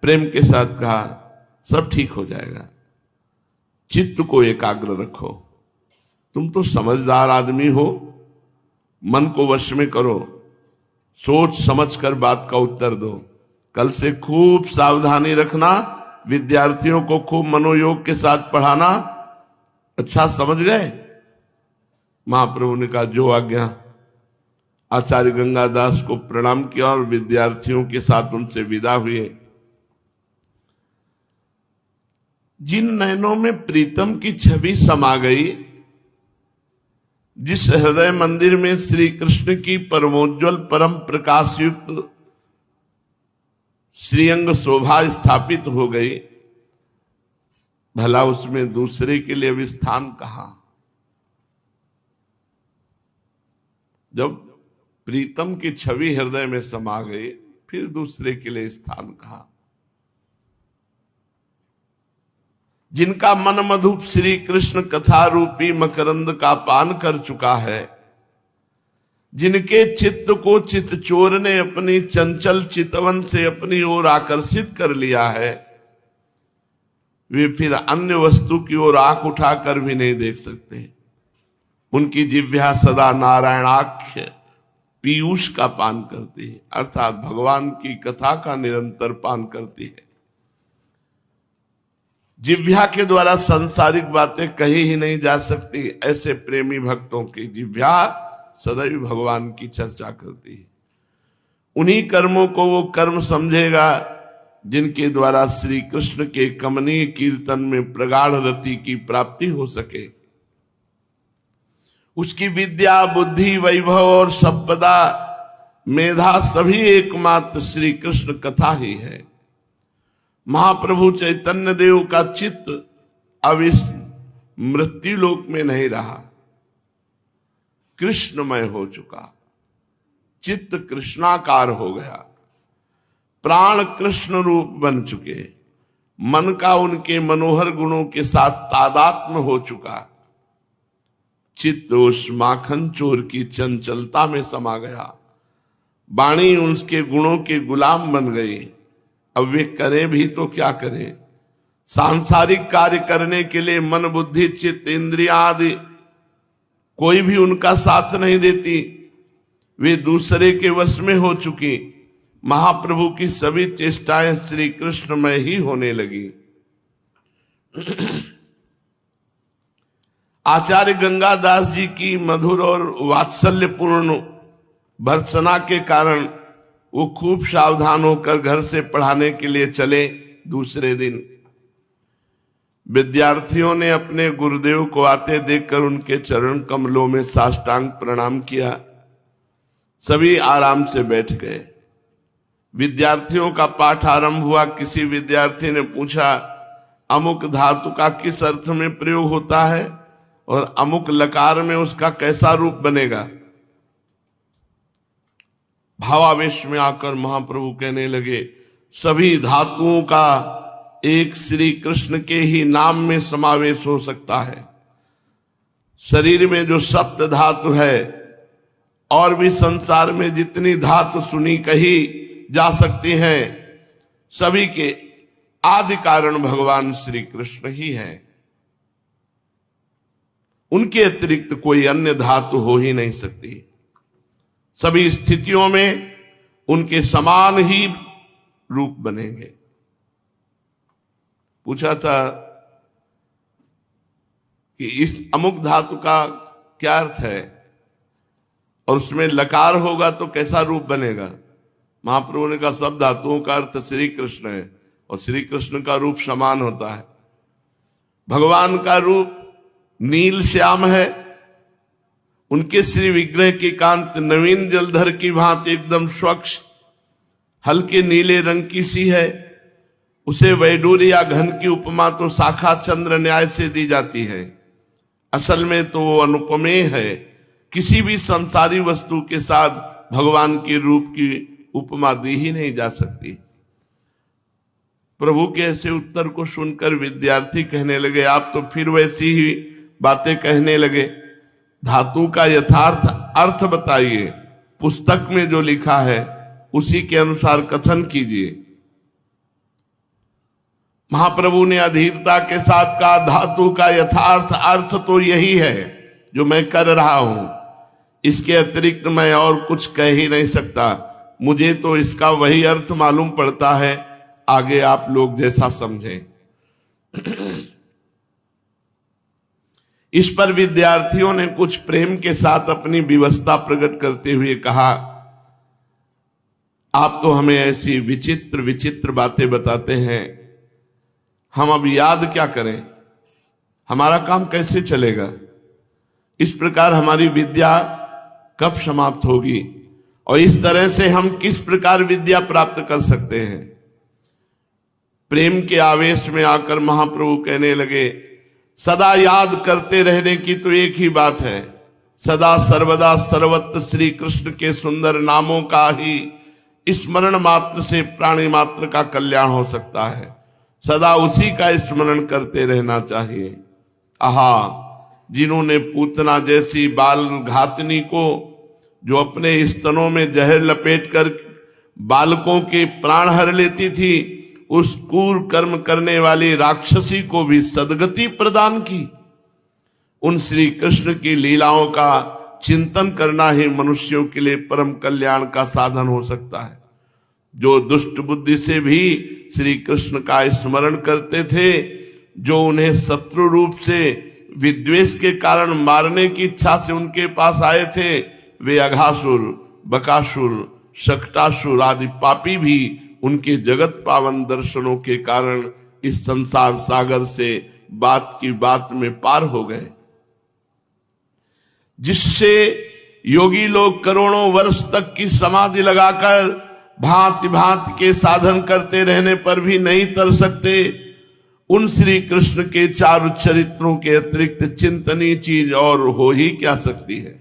प्रेम के साथ कहा, सब ठीक हो जाएगा, चित्त को एकाग्र रखो। तुम तो समझदार आदमी हो, मन को वश में करो, सोच समझ कर बात का उत्तर दो। कल से खूब सावधानी रखना, विद्यार्थियों को खूब मनोयोग के साथ पढ़ाना। अच्छा समझ गए? महाप्रभु ने कहा, जो आज्ञा। आचार्य गंगादास को प्रणाम किया और विद्यार्थियों के साथ उनसे विदा हुए। जिन नयनों में प्रीतम की छवि समा गई, जिस हृदय मंदिर में श्री कृष्ण की परमोज्वल परम प्रकाश युक्त श्रीअंग शोभा स्थापित हो गई, भला उसमें दूसरे के लिए भी स्थान कहाँ? जब प्रीतम की छवि हृदय में समा गई, फिर दूसरे के लिए स्थान कहाँ? जिनका मन मधुप श्री कृष्ण कथा रूपी मकरंद का पान कर चुका है, जिनके चित्त को चित चोर ने अपनी चंचल चितवन से अपनी ओर आकर्षित कर लिया है, वे फिर अन्य वस्तु की ओर आंख उठाकर भी नहीं देख सकते। उनकी जिह्वा सदा नारायणाख्य पीयूष का पान करती है, अर्थात भगवान की कथा का निरंतर पान करती है। जिह्वा के द्वारा सांसारिक बातें कही ही नहीं जा सकती, ऐसे प्रेमी भक्तों की जिह्वा सदैव भगवान की चर्चा करती है। उन्हीं कर्मों को वो कर्म समझेगा जिनके द्वारा श्री कृष्ण के कमनीय कीर्तन में प्रगाढ़ रति की प्राप्ति हो सके। उसकी विद्या, बुद्धि, वैभव और संपदा, मेधा सभी एकमात्र श्री कृष्ण कथा ही है। महाप्रभु चैतन्य देव का चित्त अब इस मृत्यु लोक में नहीं रहा, कृष्णमय हो चुका, चित्त कृष्णाकार हो गया, प्राण कृष्ण रूप बन चुके, मन का उनके मनोहर गुणों के साथ तादात्म्य हो चुका, चित्त उस माखन चोर की चंचलता में समा गया, वाणी उसके गुणों के गुलाम बन गई। अब वे करें भी तो क्या करें, सांसारिक कार्य करने के लिए मन, बुद्धि, चित्त, इंद्रिया आदि कोई भी उनका साथ नहीं देती, वे दूसरे के वश में हो चुकी। महाप्रभु की सभी चेष्टाएं श्री कृष्ण में ही होने लगी। आचार्य गंगादास जी की मधुर और वात्सल्यपूर्ण भर्त्सना के कारण वो खूब सावधान होकर घर से पढ़ाने के लिए चले। दूसरे दिन विद्यार्थियों ने अपने गुरुदेव को आते देखकर उनके चरण कमलों में साष्टांग प्रणाम किया। सभी आराम से बैठ गए। विद्यार्थियों का पाठ आरंभ हुआ। किसी विद्यार्थी ने पूछा, अमुक धातु का किस अर्थ में प्रयोग होता है और अमुक लकार में उसका कैसा रूप बनेगा? भावावेश में आकर महाप्रभु कहने लगे, सभी धातुओं का एक श्री कृष्ण के ही नाम में समावेश हो सकता है। शरीर में जो सप्त धातु है और भी संसार में जितनी धातु सुनी कही जा सकती हैं, सभी के आदि कारण भगवान श्री कृष्ण ही हैं। उनके अतिरिक्त कोई अन्य धातु हो ही नहीं सकती। सभी स्थितियों में उनके समान ही रूप बनेंगे। पूछा था कि इस अमुक धातु का क्या अर्थ है और उसमें लकार होगा तो कैसा रूप बनेगा? महाप्रभु ने कहा, सब धातुओं का अर्थ श्री कृष्ण है और श्री कृष्ण का रूप समान होता है। भगवान का रूप नील श्याम है। उनके श्री विग्रह की कांत नवीन जलधर की भांति एकदम स्वच्छ हल्के नीले रंग की सी है। उसे वैडूर्य या घन की उपमा तो शाखा चंद्र न्याय से दी जाती है। असल में तो वो अनुपमेय है। किसी भी संसारी वस्तु के साथ भगवान के रूप की उपमा दी ही नहीं जा सकती। प्रभु के ऐसे उत्तर को सुनकर विद्यार्थी कहने लगे, आप तो फिर वैसी ही बातें कहने लगे। धातु का यथार्थ अर्थ बताइए। पुस्तक में जो लिखा है उसी के अनुसार कथन कीजिए। महाप्रभु ने अधीरता के साथ कहा, धातु का यथार्थ अर्थ तो यही है जो मैं कर रहा हूं। इसके अतिरिक्त मैं और कुछ कह ही नहीं सकता। मुझे तो इसका वही अर्थ मालूम पड़ता है, आगे आप लोग जैसा समझें। इस पर विद्यार्थियों ने कुछ प्रेम के साथ अपनी विवशता प्रकट करते हुए कहा, आप तो हमें ऐसी विचित्र विचित्र बातें बताते हैं, हम अब याद क्या करें? हमारा काम कैसे चलेगा? इस प्रकार हमारी विद्या कब समाप्त होगी और इस तरह से हम किस प्रकार विद्या प्राप्त कर सकते हैं? प्रेम के आवेश में आकर महाप्रभु कहने लगे, सदा याद करते रहने की तो एक ही बात है। सदा सर्वदा सर्वत्र श्री कृष्ण के सुंदर नामों का ही स्मरण मात्र से प्राणी मात्र का कल्याण हो सकता है। सदा उसी का स्मरण करते रहना चाहिए। आहा, जिन्होंने पूतना जैसी बाल घातनी को, जो अपने स्तनों में जहर लपेटकर बालकों के प्राण हर लेती थी, उस क्रूर कर्म करने वाली राक्षसी को भी सदगति प्रदान की। उन श्री कृष्ण की लीलाओं का चिंतन करना ही मनुष्यों के लिए परम कल्याण का साधन हो सकता है। जो दुष्ट बुद्धि से भी श्री कृष्ण का स्मरण करते थे, जो उन्हें शत्रु रूप से विद्वेष के कारण मारने की इच्छा से उनके पास आए थे, वे अघासुर, बकासुर, शक्टासुर आदि पापी भी उनके जगत पावन दर्शनों के कारण इस संसार सागर से बात की बात में पार हो गए, जिससे योगी लोग करोड़ों वर्ष तक की समाधि लगाकर भांति भांति के साधन करते रहने पर भी नहीं तर सकते। उन श्री कृष्ण के चारु चरित्रों के अतिरिक्त चिंतनीय चीज और हो ही क्या सकती है।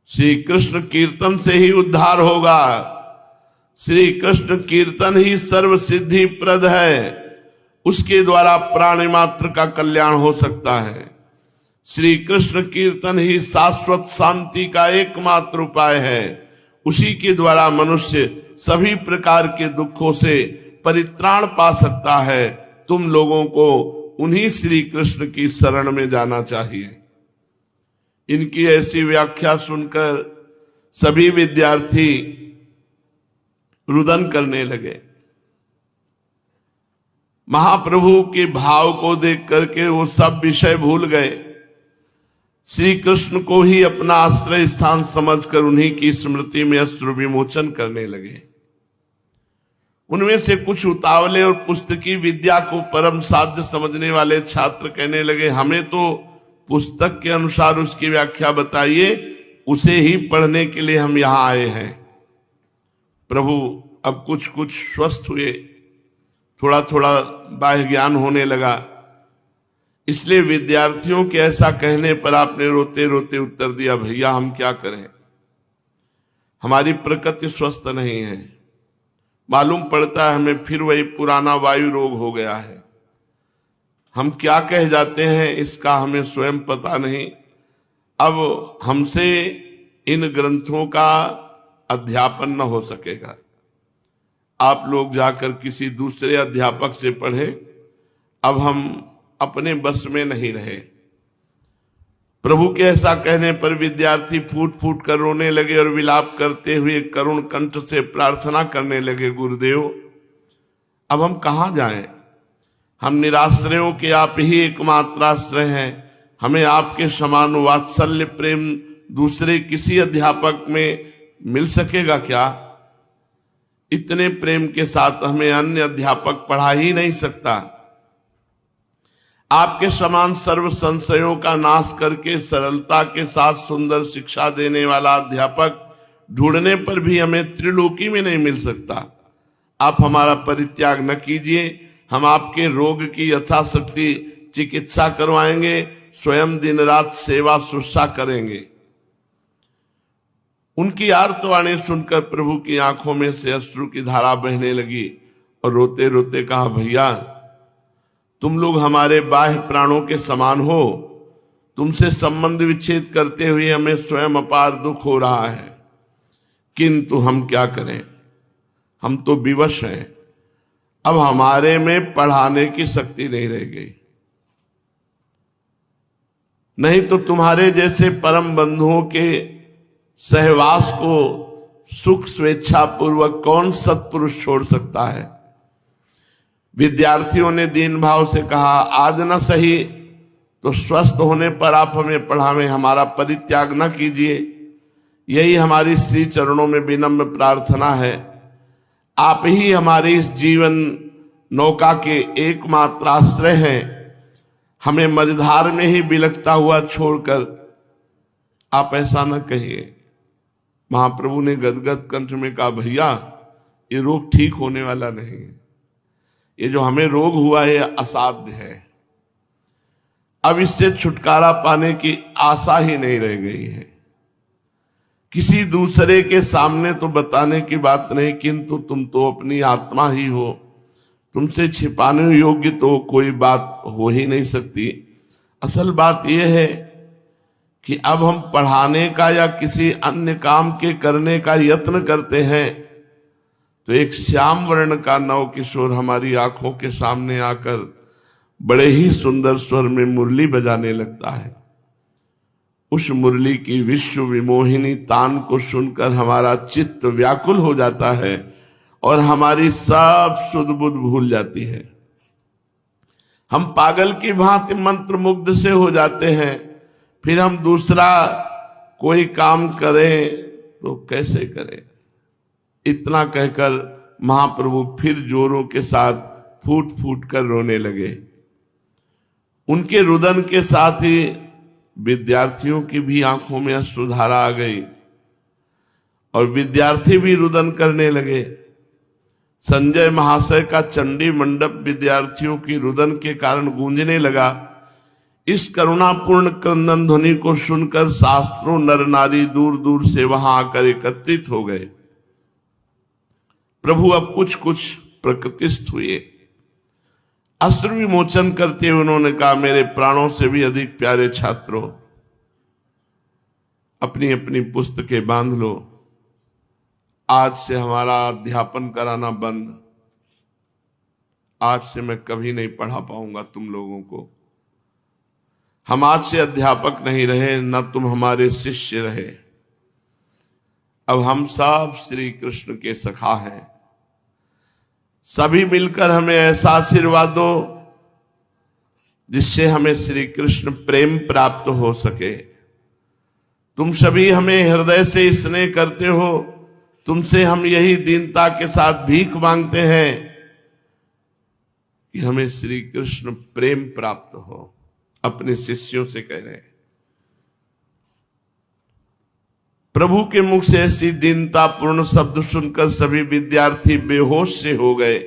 श्री कृष्ण कीर्तन से ही उद्धार होगा। श्री कृष्ण कीर्तन ही सर्व सिद्धि प्रद है, उसके द्वारा प्राणी मात्र का कल्याण हो सकता है। श्री कृष्ण कीर्तन ही शाश्वत शांति का एकमात्र उपाय है, उसी के द्वारा मनुष्य सभी प्रकार के दुखों से परित्राण पा सकता है। तुम लोगों को उन्हीं श्री कृष्ण की शरण में जाना चाहिए। इनकी ऐसी व्याख्या सुनकर सभी विद्यार्थी रुदन करने लगे। महाप्रभु के भाव को देख करके वो सब विषय भूल गए, श्री कृष्ण को ही अपना आश्रय स्थान समझकर उन्हीं की स्मृति में अश्रु विमोचन करने लगे। उनमें से कुछ उतावले और पुस्तकी विद्या को परम साध्य समझने वाले छात्र कहने लगे, हमें तो पुस्तक के अनुसार उसकी व्याख्या बताइए, उसे ही पढ़ने के लिए हम यहां आए हैं। प्रभु अब कुछ कुछ स्वस्थ हुए, थोड़ा थोड़ा बाह्य ज्ञान होने लगा, इसलिए विद्यार्थियों के ऐसा कहने पर आपने रोते रोते उत्तर दिया, भैया हम क्या करें, हमारी प्रकृति स्वस्थ नहीं है, मालूम पड़ता है हमें फिर वही पुराना वायु रोग हो गया है। हम क्या कह जाते हैं इसका हमें स्वयं पता नहीं। अब हमसे इन ग्रंथों का अध्यापन न हो सकेगा, आप लोग जाकर किसी दूसरे अध्यापक से पढ़ें, अब हम अपने बस में नहीं रहे। प्रभु के ऐसा कहने पर विद्यार्थी फूट फूट कर रोने लगे और विलाप करते हुए करुण कंठ से प्रार्थना करने लगे, गुरुदेव अब हम कहां जाएं, हम निराश्रयों के आप ही एकमात्र आश्रय हैं, हमें आपके समान वात्सल्य प्रेम दूसरे किसी अध्यापक में मिल सकेगा क्या? इतने प्रेम के साथ हमें अन्य अध्यापक पढ़ा ही नहीं सकता। आपके समान सर्व संशयों का नाश करके सरलता के साथ सुंदर शिक्षा देने वाला अध्यापक ढूंढने पर भी हमें त्रिलोकी में नहीं मिल सकता। आप हमारा परित्याग न कीजिए, हम आपके रोग की यथाशक्ति चिकित्सा करवाएंगे, स्वयं दिन रात सेवा शुश्रूषा करेंगे। उनकी आर्तवाणी सुनकर प्रभु की आंखों में से अश्रु की धारा बहने लगी और रोते रोते कहा, भैया तुम लोग हमारे बाह्य प्राणों के समान हो, तुमसे संबंध विच्छेद करते हुए हमें स्वयं अपार दुख हो रहा है, किंतु हम क्या करें, हम तो विवश हैं, अब हमारे में पढ़ाने की शक्ति नहीं रह गई। नहीं तो तुम्हारे जैसे परम बंधुओं के सहवास को सुख स्वेच्छा पूर्वक कौन सत्पुरुष छोड़ सकता है। विद्यार्थियों ने दीन भाव से कहा, आज न सही तो स्वस्थ होने पर आप हमें पढ़ावें, हमारा परित्याग न कीजिए, यही हमारी श्री चरणों में विनम्र प्रार्थना है। आप ही हमारी इस जीवन नौका के एकमात्र आश्रय हैं, हमें मझधार में ही बिलखता हुआ छोड़कर आप ऐसा न कहिए। महाप्रभु ने गदगद कंठ में कहा, भैया ये रोग ठीक होने वाला नहीं है, ये जो हमें रोग हुआ है असाध्य है, अब इससे छुटकारा पाने की आशा ही नहीं रह गई है। किसी दूसरे के सामने तो बताने की बात नहीं, किंतु तुम तो अपनी आत्मा ही हो, तुमसे छिपाने योग्य तो कोई बात हो ही नहीं सकती। असल बात यह है कि अब हम पढ़ाने का या किसी अन्य काम के करने का यत्न करते हैं तो एक श्याम वर्ण का नव किशोर हमारी आंखों के सामने आकर बड़े ही सुंदर स्वर में मुरली बजाने लगता है उस मुरली की विश्व विमोहिनी तान को सुनकर हमारा चित्त व्याकुल हो जाता है और हमारी सब सुध बुध भूल जाती है। हम पागल की भांति मंत्र मुग्ध से हो जाते हैं। फिर हम दूसरा कोई काम करें तो कैसे करें? इतना कहकर महाप्रभु फिर जोरों के साथ फूट फूट कर रोने लगे। उनके रुदन के साथ ही विद्यार्थियों की भी आंखों में अश्रुधारा आ गई और विद्यार्थी भी रुदन करने लगे। संजय महाशय का चंडी मंडप विद्यार्थियों की रुदन के कारण गूंजने लगा। इस करुणापूर्ण क्रंदन ध्वनि को सुनकर शास्त्रों नर नारी दूर दूर से वहां आकर एकत्रित हो गए। प्रभु अब कुछ कुछ प्रकृतिस्थ हुए। अश्रु विमोचन करते हुए उन्होंने कहा, मेरे प्राणों से भी अधिक प्यारे छात्रों, अपनी अपनी पुस्तकें बांध लो। आज से हमारा अध्यापन कराना बंद। आज से मैं कभी नहीं पढ़ा पाऊंगा तुम लोगों को। हम आज से अध्यापक नहीं रहे, न तुम हमारे शिष्य रहे। अब हम सब श्री कृष्ण के सखा हैं। सभी मिलकर हमें ऐसा आशीर्वाद दो जिससे हमें श्री कृष्ण प्रेम प्राप्त हो सके। तुम सभी हमें हृदय से स्नेह करते हो। तुमसे हम यही दीनता के साथ भीख मांगते हैं कि हमें श्री कृष्ण प्रेम प्राप्त हो। अपने शिष्यों से कह रहे हैं। प्रभु के मुख से ऐसी दीनता पूर्ण शब्द सुनकर सभी विद्यार्थी बेहोश से हो गए।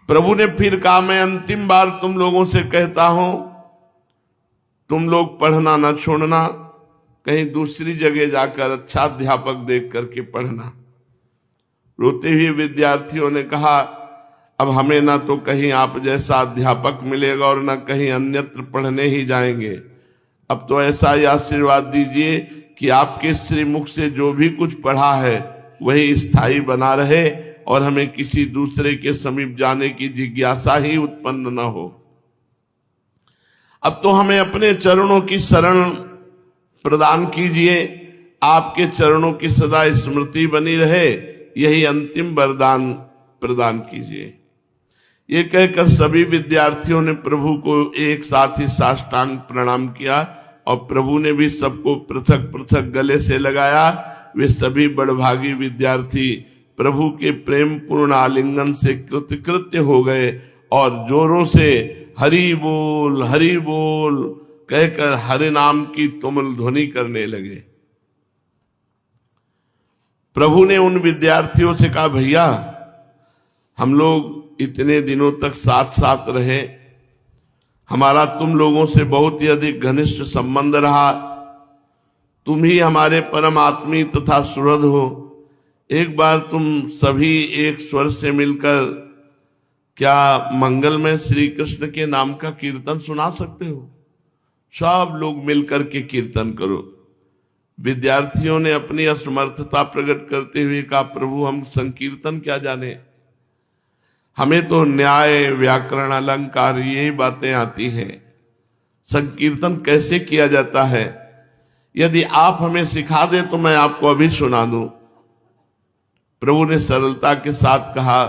प्रभु ने फिर कहा, मैं अंतिम बार तुम लोगों से कहता हूं, तुम लोग पढ़ना न छोड़ना। कहीं दूसरी जगह जाकर अच्छा अध्यापक देख करके पढ़ना। रोते हुए विद्यार्थियों ने कहा, अब हमें ना तो कहीं आप जैसा अध्यापक मिलेगा और ना कहीं अन्यत्र पढ़ने ही जाएंगे। अब तो ऐसा ही आशीर्वाद दीजिए कि आपके श्रीमुख से जो भी कुछ पढ़ा है वही स्थायी बना रहे और हमें किसी दूसरे के समीप जाने की जिज्ञासा ही उत्पन्न न हो। अब तो हमें अपने चरणों की शरण प्रदान कीजिए। आपके चरणों की सदा स्मृति बनी रहे, यही अंतिम वरदान प्रदान कीजिए। ये कहकर सभी विद्यार्थियों ने प्रभु को एक साथ ही साष्टांग प्रणाम किया और प्रभु ने भी सबको पृथक पृथक गले से लगाया। वे सभी बड़भागी विद्यार्थी प्रभु के प्रेम पूर्ण आलिंगन से कृतकृत्य हो गए और जोरों से हरि बोल कहकर हरि नाम की तुमुल ध्वनि करने लगे। प्रभु ने उन विद्यार्थियों से कहा, भैया हम लोग इतने दिनों तक साथ साथ रहे, हमारा तुम लोगों से बहुत ही अधिक घनिष्ठ संबंध रहा। तुम ही हमारे परम आत्मी तथा सुहृद हो। एक बार तुम सभी एक स्वर से मिलकर क्या मंगलमय श्री कृष्ण के नाम का कीर्तन सुना सकते हो? सब लोग मिलकर के कीर्तन करो। विद्यार्थियों ने अपनी असमर्थता प्रकट करते हुए कहा, प्रभु हम संकीर्तन क्या जाने, हमें तो न्याय व्याकरण अलंकार यही बातें आती हैं। संकीर्तन कैसे किया जाता है? यदि आप हमें सिखा दें तो मैं आपको अभी सुना दूं। प्रभु ने सरलता के साथ कहा,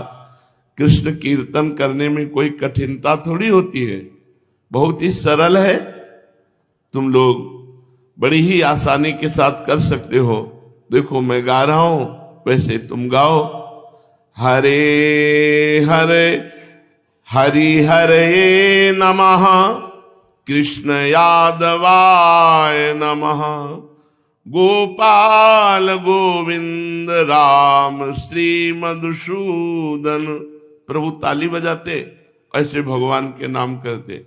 कृष्ण कीर्तन करने में कोई कठिनता थोड़ी होती है, बहुत ही सरल है। तुम लोग बड़ी ही आसानी के साथ कर सकते हो। देखो मैं गा रहा हूं, वैसे तुम गाओ। हरे हरे हरि हरे नमः, कृष्ण यादवाय नमः, गोपाल गोविंद राम श्री मधुसूदन। प्रभु ताली बजाते, ऐसे भगवान के नाम करते।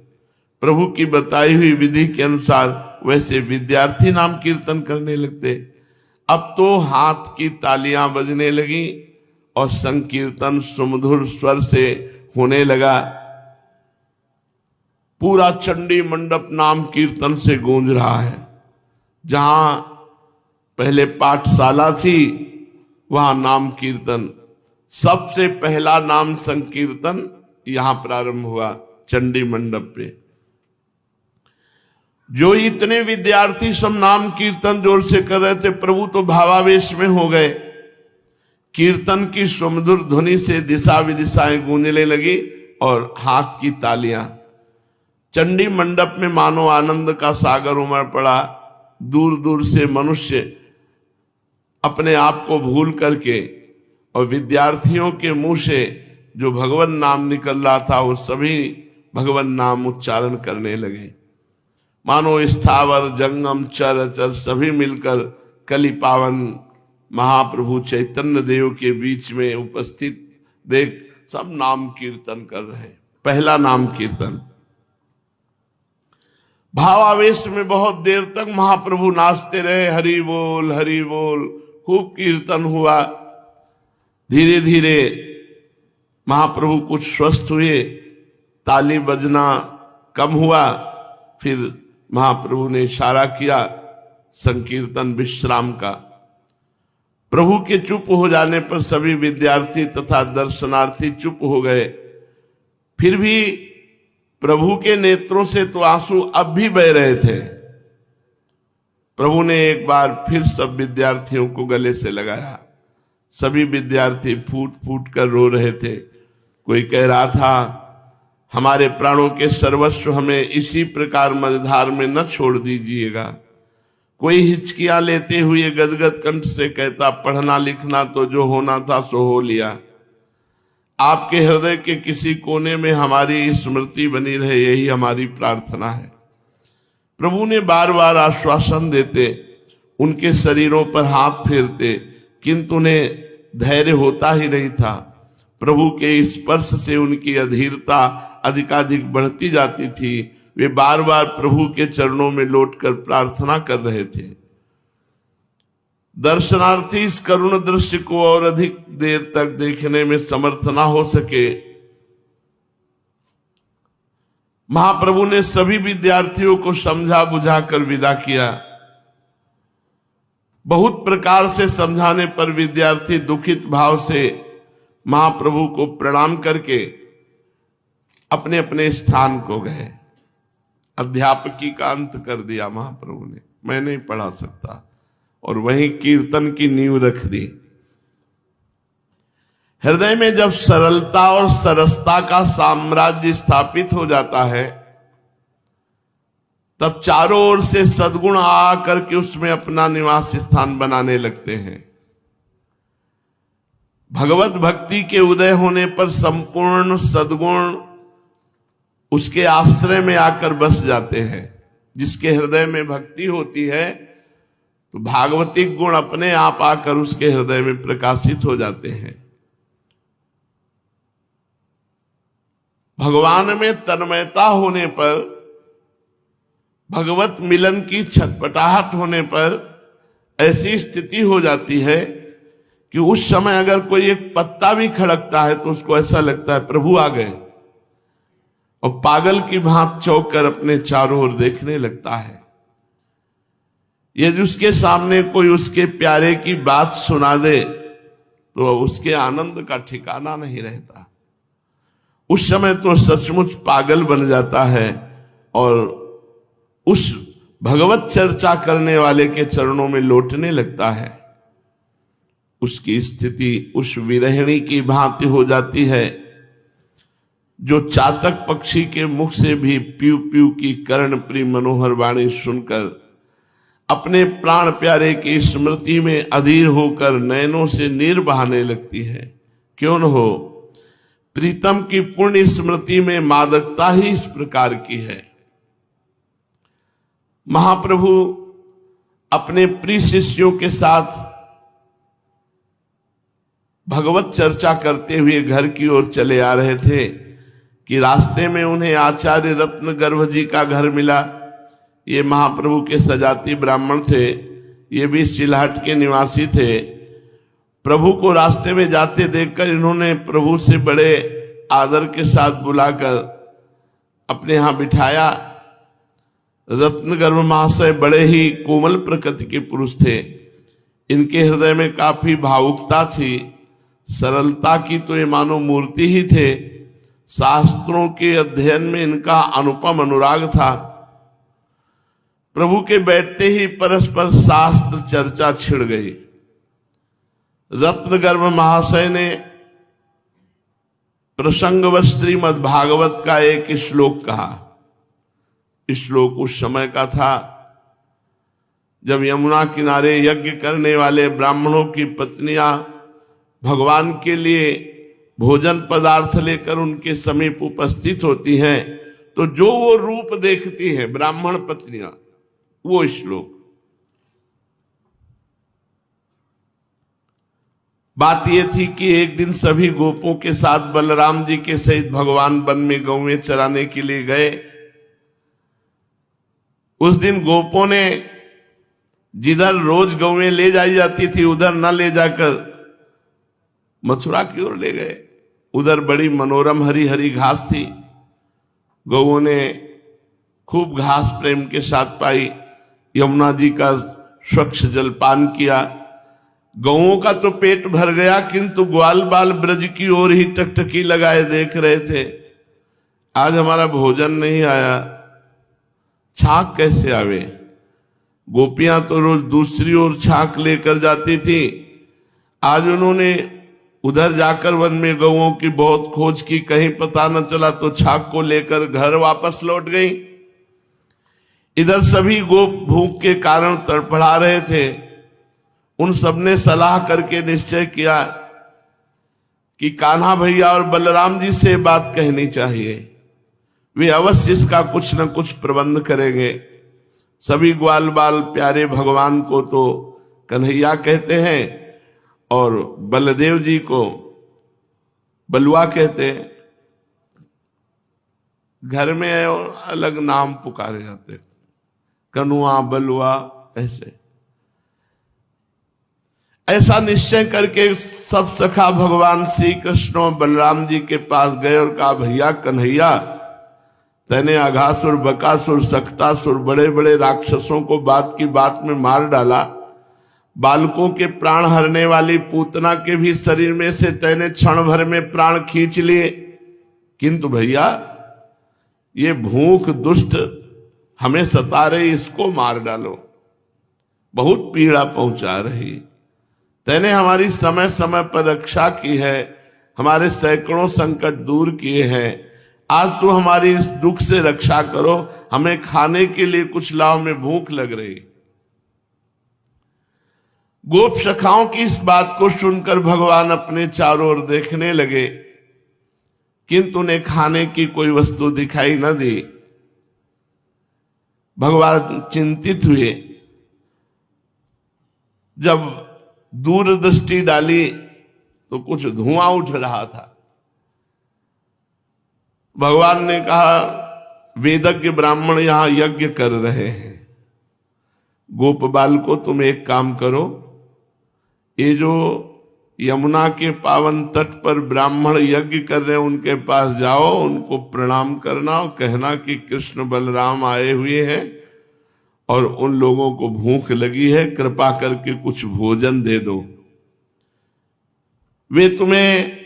प्रभु की बताई हुई विधि के अनुसार वैसे विद्यार्थी नाम कीर्तन करने लगते। अब तो हाथ की तालियां बजने लगी और संकीर्तन सुमधुर स्वर से होने लगा। पूरा चंडी मंडप नाम कीर्तन से गूंज रहा है। जहां पहले पाठशाला थी वहां नाम कीर्तन, सबसे पहला नाम संकीर्तन यहां प्रारंभ हुआ चंडी मंडप पे। जो इतने विद्यार्थी सब नाम कीर्तन जोर से कर रहे थे, प्रभु तो भावावेश में हो गए। कीर्तन की सुमधुर ध्वनि से दिशा विदिशाएं गूंजने लगी और हाथ की तालियां। चंडी मंडप में मानो आनंद का सागर उमड़ पड़ा। दूर दूर से मनुष्य अपने आप को भूल करके और विद्यार्थियों के मुंह से जो भगवान नाम निकल रहा था वो सभी भगवान नाम उच्चारण करने लगे। मानो स्थावर जंगम चर अचर सभी मिलकर कली पावन महाप्रभु चैतन्य देव के बीच में उपस्थित देख सब नाम कीर्तन कर रहे। पहला नाम कीर्तन। भावावेश में बहुत देर तक महाप्रभु नाचते रहे, हरि बोल हरि बोल, खूब कीर्तन हुआ। धीरे धीरे महाप्रभु कुछ स्वस्थ हुए, ताली बजना कम हुआ। फिर महाप्रभु ने इशारा किया संकीर्तन विश्राम का। प्रभु के चुप हो जाने पर सभी विद्यार्थी तथा दर्शनार्थी चुप हो गए। फिर भी प्रभु के नेत्रों से तो आंसू अब भी बह रहे थे। प्रभु ने एक बार फिर सब विद्यार्थियों को गले से लगाया। सभी विद्यार्थी फूट फूट कर रो रहे थे। कोई कह रहा था, हमारे प्राणों के सर्वस्व हमें इसी प्रकार मझधार में न छोड़ दीजिएगा। कोई हिचकियां लेते हुए गदगद कंठ से कहता, पढ़ना लिखना तो जो होना था सो हो लिया। आपके हृदय के किसी कोने में हमारी स्मृति बनी रहे, यही हमारी प्रार्थना है। प्रभु ने बार बार आश्वासन देते, उनके शरीरों पर हाथ फेरते, किंतु उन्हें धैर्य होता ही नहीं था। प्रभु के स्पर्श से उनकी अधीरता अधिकाधिक बढ़ती जाती थी। वे बार बार प्रभु के चरणों में लौटकर प्रार्थना कर रहे थे। दर्शनार्थी इस करुण दृश्य को और अधिक देर तक देखने में समर्थ ना हो सके। महाप्रभु ने सभी विद्यार्थियों को समझा बुझाकर विदा किया। बहुत प्रकार से समझाने पर विद्यार्थी दुखित भाव से महाप्रभु को प्रणाम करके अपने अपने स्थान को गए। अध्यापकी का अंत कर दिया महाप्रभु ने, मैं नहीं पढ़ा सकता, और वहीं कीर्तन की नींव रख दी। हृदय में जब सरलता और सरसता का साम्राज्य स्थापित हो जाता है, तब चारों ओर से सद्गुण आ करके उसमें अपना निवास स्थान बनाने लगते हैं। भगवत भक्ति के उदय होने पर संपूर्ण सद्गुण उसके आश्रय में आकर बस जाते हैं। जिसके हृदय में भक्ति होती है तो भागवतिक गुण अपने आप आकर उसके हृदय में प्रकाशित हो जाते हैं। भगवान में तन्मयता होने पर, भगवत मिलन की छटपटाहट होने पर ऐसी स्थिति हो जाती है कि उस समय अगर कोई एक पत्ता भी खड़कता है तो उसको ऐसा लगता है प्रभु आ गए, और पागल की भांति चौंक कर अपने चारों ओर देखने लगता है। यदि उसके सामने कोई उसके प्यारे की बात सुना दे तो उसके आनंद का ठिकाना नहीं रहता। उस समय तो सचमुच पागल बन जाता है और उस भगवत चर्चा करने वाले के चरणों में लौटने लगता है। उसकी स्थिति उस विरहिणी की भांति हो जाती है जो चातक पक्षी के मुख से भी प्यू प्यू की कर्ण प्रिय मनोहर वाणी सुनकर अपने प्राण प्यारे की स्मृति में अधीर होकर नयनों से नीर बहाने लगती है। क्यों न हो, प्रीतम की पुण्य स्मृति में मादकता ही इस प्रकार की है। महाप्रभु अपने प्रिय शिष्यों के साथ भगवत चर्चा करते हुए घर की ओर चले आ रहे थे कि रास्ते में उन्हें आचार्य रत्न गर्भ जी का घर मिला। ये महाप्रभु के सजाती ब्राह्मण थे, ये भी सिलहट के निवासी थे। प्रभु को रास्ते में जाते देखकर इन्होंने प्रभु से बड़े आदर के साथ बुलाकर अपने यहाँ बिठाया। रत्नगर्भ महाशय बड़े ही कोमल प्रकृति के पुरुष थे। इनके हृदय में काफी भावुकता थी, सरलता की तो ये मानो मूर्ति ही थे। शास्त्रों के अध्ययन में इनका अनुपम अनुराग था। प्रभु के बैठते ही परस्पर शास्त्र चर्चा छिड़ गई। रत्नगर्भ महाशय ने प्रसंगवश श्रीमद् भागवत का एक श्लोक कहा। श्लोक उस समय का था जब यमुना किनारे यज्ञ करने वाले ब्राह्मणों की पत्नियां भगवान के लिए भोजन पदार्थ लेकर उनके समीप उपस्थित होती हैं, तो जो वो रूप देखती हैं ब्राह्मण पत्नियां, वो श्लोक। बात ये थी कि एक दिन सभी गोपों के साथ बलराम जी के सहित भगवान वन में गौएं चराने के लिए गए। उस दिन गोपों ने जिधर रोज गौएं ले जाई जाती थी उधर न ले जाकर मथुरा की ओर ले गए। उधर बड़ी मनोरम हरी हरी घास थी। गौओं ने खूब घास प्रेम के साथ पाई। यमुना जी का स्वच्छ जलपान किया। गौओं का तो पेट भर गया, किंतु ग्वाल बाल ब्रज की ओर ही टकटकी लगाए देख रहे थे। आज हमारा भोजन नहीं आया, छाक कैसे आवे। गोपियां तो रोज दूसरी ओर छाक लेकर जाती थी। आज उन्होंने उधर जाकर वन में गौओं की बहुत खोज की, कहीं पता न चला, तो छाक को लेकर घर वापस लौट गई। इधर सभी गोप भूख के कारण तड़फड़ा रहे थे। उन सबने सलाह करके निश्चय किया कि कान्हा भैया और बलराम जी से बात कहनी चाहिए, वे अवश्य इसका कुछ न कुछ प्रबंध करेंगे। सभी ग्वाल बाल प्यारे भगवान को तो कन्हैया कहते हैं और बलदेव जी को बलुआ कहते हैं। घर में अलग नाम पुकारे जाते, कनुआ बलुआ, ऐसा निश्चय करके सब सखा भगवान श्री कृष्ण और बलराम जी के पास गए और कहा, भैया कन्हैया, तैने अघासुर, बकासुर, सकटासुर, बड़े बड़े राक्षसों को बात की बात में मार डाला। बालकों के प्राण हरने वाली पूतना के भी शरीर में से तैने क्षण भर में प्राण खींच लिए, किंतु भैया ये भूख दुष्ट हमें सता रही, इसको मार डालो, बहुत पीड़ा पहुंचा रही। तैने हमारी समय समय पर रक्षा की है, हमारे सैकड़ों संकट दूर किए हैं। आज तू हमारी इस दुख से रक्षा करो, हमें खाने के लिए कुछ लाओ, में भूख लग रही। गोप सखाओं की इस बात को सुनकर भगवान अपने चारों ओर देखने लगे, किंतु उन्हें खाने की कोई वस्तु दिखाई न दी। भगवान चिंतित हुए। जब दूरदृष्टि डाली तो कुछ धुआं उठ रहा था। भगवान ने कहा, वेदज्ञ ब्राह्मण यहां यज्ञ कर रहे हैं। गोप बाल को तुम एक काम करो, ये जो यमुना के पावन तट पर ब्राह्मण यज्ञ कर रहे हैं उनके पास जाओ, उनको प्रणाम करना और कहना कि कृष्ण बलराम आए हुए हैं और उन लोगों को भूख लगी है, कृपा करके कुछ भोजन दे दो, वे तुम्हें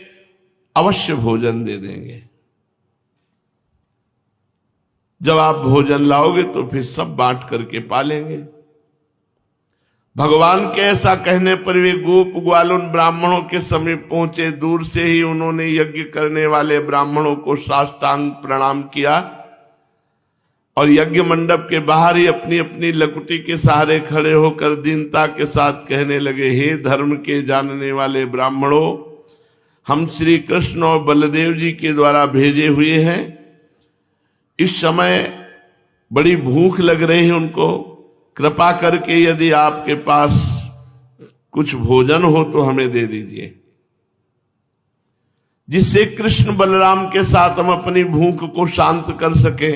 अवश्य भोजन दे देंगे। जब आप भोजन लाओगे तो फिर सब बांट करके पालेंगे। भगवान के ऐसा कहने पर वे गोप ग्वाल उन ब्राह्मणों के समीप पहुंचे। दूर से ही उन्होंने यज्ञ करने वाले ब्राह्मणों को साष्टांग प्रणाम किया और यज्ञ मंडप के बाहर ही अपनी अपनी लकुटी के सहारे खड़े होकर दीनता के साथ कहने लगे, हे धर्म के जानने वाले ब्राह्मणों, हम श्री कृष्ण और बलदेव जी के द्वारा भेजे हुए हैं। इस समय बड़ी भूख लग रही है उनको, कृपा करके यदि आपके पास कुछ भोजन हो तो हमें दे दीजिए, जिससे कृष्ण बलराम के साथ हम अपनी भूख को शांत कर सके।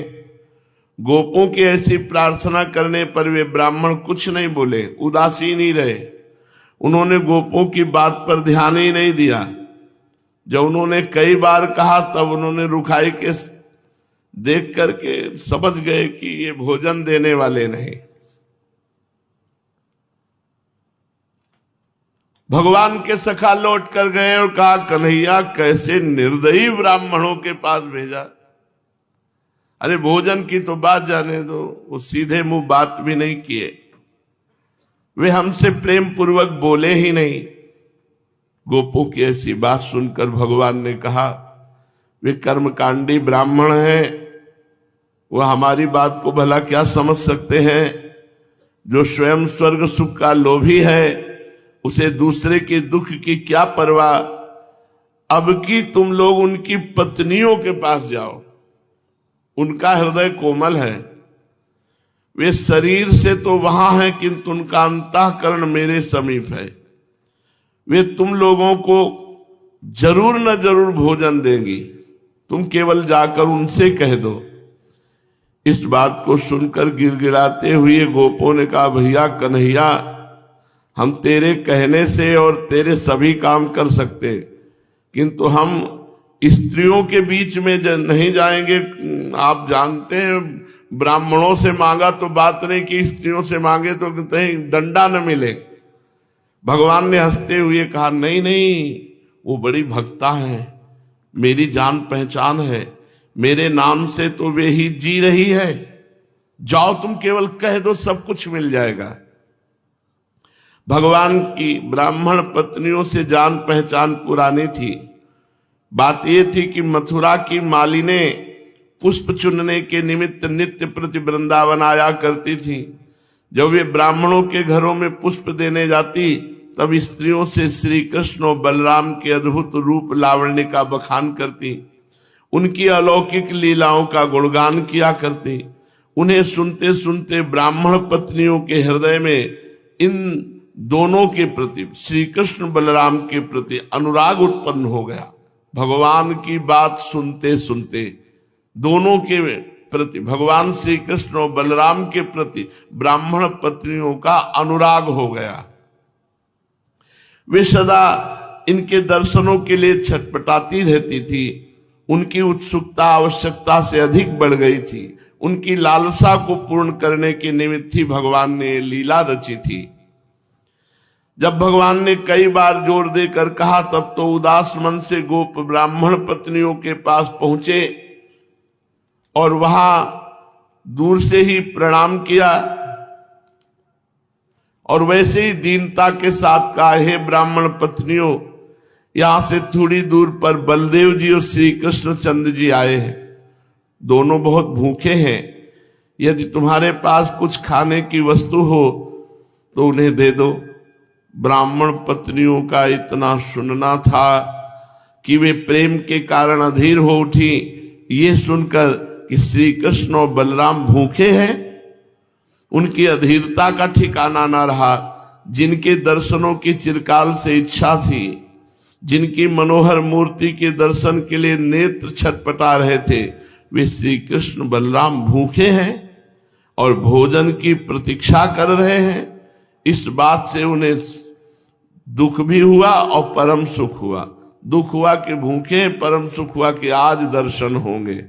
गोपों की ऐसी प्रार्थना करने पर वे ब्राह्मण कुछ नहीं बोले, उदासीन ही रहे। उन्होंने गोपों की बात पर ध्यान ही नहीं दिया। जब उन्होंने कई बार कहा तब उन्होंने रुखाई के देख करके समझ गए कि ये भोजन देने वाले नहीं। भगवान के सखा लौट कर गए और कहा, कन्हैया कैसे निर्दयी ब्राह्मणों के पास भेजा। अरे भोजन की तो बात जाने दो, वो सीधे मुंह बात भी नहीं किए, वे हमसे प्रेम पूर्वक बोले ही नहीं। गोपों की ऐसी बात सुनकर भगवान ने कहा, वे कर्मकांडी ब्राह्मण हैं, वह हमारी बात को भला क्या समझ सकते हैं। जो स्वयं स्वर्ग सुख का लोभी है, उसे दूसरे के दुख की क्या परवाह। अब की तुम लोग उनकी पत्नियों के पास जाओ, उनका हृदय कोमल है, वे शरीर से तो वहां हैं किंतु उनका अंतःकरण मेरे समीप है। वे तुम लोगों को जरूर न जरूर भोजन देंगी, तुम केवल जाकर उनसे कह दो। इस बात को सुनकर गिड़गिड़ाते हुए गोपों ने कहा, भैया कन्हैया, हम तेरे कहने से और तेरे सभी काम कर सकते, किंतु हम स्त्रियों के बीच में नहीं जाएंगे। आप जानते हैं ब्राह्मणों से मांगा तो बात नहीं, कि स्त्रियों से मांगे तो कहीं डंडा न मिले। भगवान ने हंसते हुए कहा, नहीं नहीं, वो बड़ी भक्ता है, मेरी जान पहचान है, मेरे नाम से तो वे ही जी रही है। जाओ तुम केवल कह दो, सब कुछ मिल जाएगा। भगवान की ब्राह्मण पत्नियों से जान पहचान पुरानी थी। बात यह थी कि मथुरा की मालिनें पुष्प चुनने के निमित्त नित्य प्रति वृंदावन आया करती थी। जब वे ब्राह्मणों के घरों में पुष्प देने जाती, तब स्त्रियों से श्री कृष्ण और बलराम के अद्भुत रूप लावण्य का बखान करती, उनकी अलौकिक लीलाओं का गुणगान किया करती। उन्हें सुनते सुनते ब्राह्मण पत्नियों के हृदय में इन दोनों के प्रति, श्री कृष्ण बलराम के प्रति अनुराग उत्पन्न हो गया। भगवान की बात सुनते सुनते दोनों के प्रति, भगवान श्री कृष्ण और बलराम के प्रति ब्राह्मण पत्नियों का अनुराग हो गया। वे सदा इनके दर्शनों के लिए छटपटाती रहती थी। उनकी उत्सुकता आवश्यकता से अधिक बढ़ गई थी। उनकी लालसा को पूर्ण करने के निमित्त ही भगवान ने लीला रची थी। जब भगवान ने कई बार जोर देकर कहा, तब तो उदास मन से गोप ब्राह्मण पत्नियों के पास पहुंचे और वहां दूर से ही प्रणाम किया और वैसे ही दीनता के साथ कहा, हे ब्राह्मण पत्नियों, यहां से थोड़ी दूर पर बलदेव जी और श्री कृष्णचंद्र जी आए हैं। दोनों बहुत भूखे हैं, यदि तुम्हारे पास कुछ खाने की वस्तु हो तो उन्हें दे दो। ब्राह्मण पत्नियों का इतना सुनना था कि वे प्रेम के कारण अधीर हो उठी। ये सुनकर कि श्री कृष्ण और बलराम भूखे हैं, उनकी अधीरता का ठिकाना न रहा। जिनके दर्शनों की चिरकाल से इच्छा थी, जिनकी मनोहर मूर्ति के दर्शन के लिए नेत्र छटपटा रहे थे, वे श्री कृष्ण बलराम भूखे हैं और भोजन की प्रतीक्षा कर रहे हैं। इस बात से उन्हें दुख भी हुआ और परम सुख हुआ। दुख हुआ कि भूखे, परम सुख हुआ कि आज दर्शन होंगे।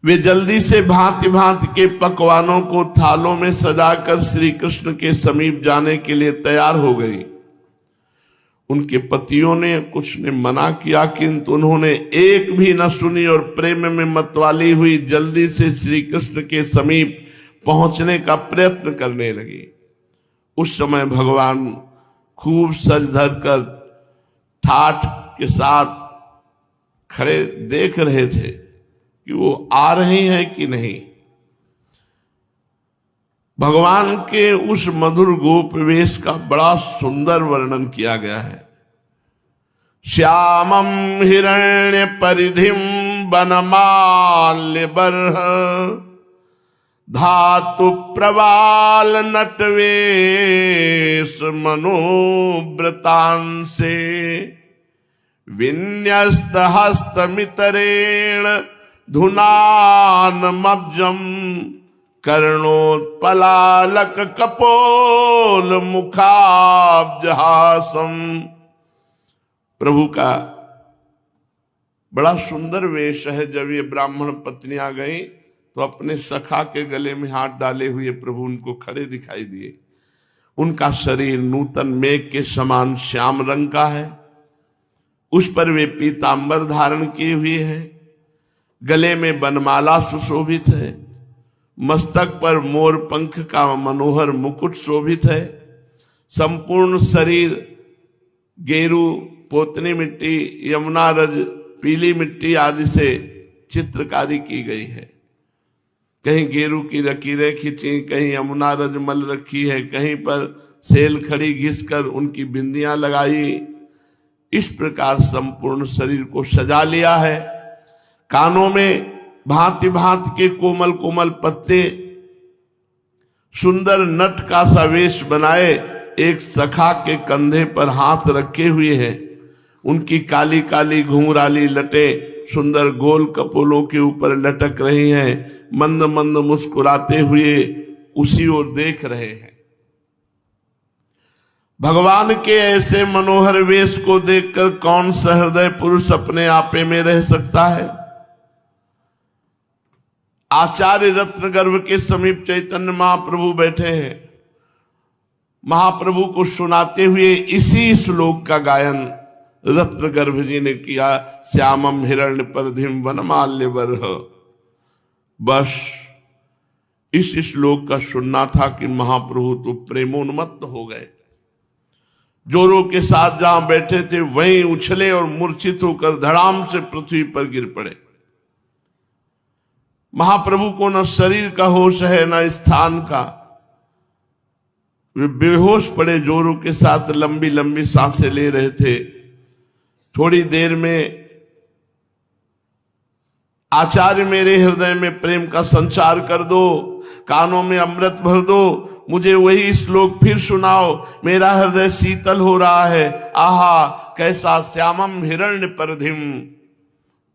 वे जल्दी से भांति भांति के पकवानों को थालों में सजाकर श्री कृष्ण के समीप जाने के लिए तैयार हो गई। उनके पतियों ने कुछ ने मना किया, किंतु उन्होंने एक भी न सुनी और प्रेम में मतवाली हुई जल्दी से श्री कृष्ण के समीप पहुंचने का प्रयत्न करने लगी। उस समय भगवान खूब सज धर कर ठाठ के साथ खड़े देख रहे थे कि वो आ रही हैं कि नहीं। भगवान के उस मधुर गोप वेश का बड़ा सुंदर वर्णन किया गया है। श्यामम हिरण्य परिधिम वनमाल्य बर्ह धातु प्रवाल नटवेश मनोव्रतांसे विन्यस्त हस्तमितरेण धुनानमब्जम कर्णोत्पलालक कपोल मुखाब्जहासम। प्रभु का बड़ा सुंदर वेश है। जब ये ब्राह्मण पत्नियां गई तो अपने सखा के गले में हाथ डाले हुए प्रभु उनको खड़े दिखाई दिए। उनका शरीर नूतन मेघ के समान श्याम रंग का है, उस पर वे पीतांबर धारण किए हुए हैं। गले में बनमाला सुशोभित है, मस्तक पर मोर पंख का मनोहर मुकुट शोभित है, संपूर्ण शरीर गेरू, पोतनी मिट्टी, यमुना रज, पीली मिट्टी आदि से चित्रकारी की गई है। कहीं गेरू की लकीरें खींची, कहीं यमुना रज मल रखी है, कहीं पर सेल खड़ी घिसकर उनकी बिंदियां लगाई। इस प्रकार संपूर्ण शरीर को सजा लिया है। कानों में भांति भांति के कोमल कोमल पत्ते, सुंदर नट का सा वेश बनाए एक सखा के कंधे पर हाथ रखे हुए हैं। उनकी काली काली घुंघराली लटें सुंदर गोल कपोलों के ऊपर लटक रही हैं। मंद मंद मुस्कुराते हुए उसी ओर देख रहे हैं। भगवान के ऐसे मनोहर वेश को देखकर कौन सहृदय पुरुष अपने आपे में रह सकता है। आचार्य रत्न गर्भ के समीप चैतन्य महाप्रभु बैठे हैं। महाप्रभु को सुनाते हुए इसी श्लोक का गायन रत्न गर्भ जी ने किया। श्यामम हिरण्य परधिम वनमाल्य बरह। बस इस श्लोक का सुनना था कि महाप्रभु तो प्रेमोन्मत्त हो गए। जोरों के साथ जहां बैठे थे वहीं उछले और मूर्छित होकर धड़ाम से पृथ्वी पर गिर पड़े। महाप्रभु को न शरीर का होश है न स्थान का। वे बेहोश पड़े, जोरों के साथ लंबी लंबी सांसें ले रहे थे। थोड़ी देर में आचार्य मेरे हृदय में प्रेम का संचार कर दो, कानों में अमृत भर दो, मुझे वही श्लोक फिर सुनाओ, मेरा हृदय शीतल हो रहा है। आहा कैसा श्यामम हिरण्य परधिम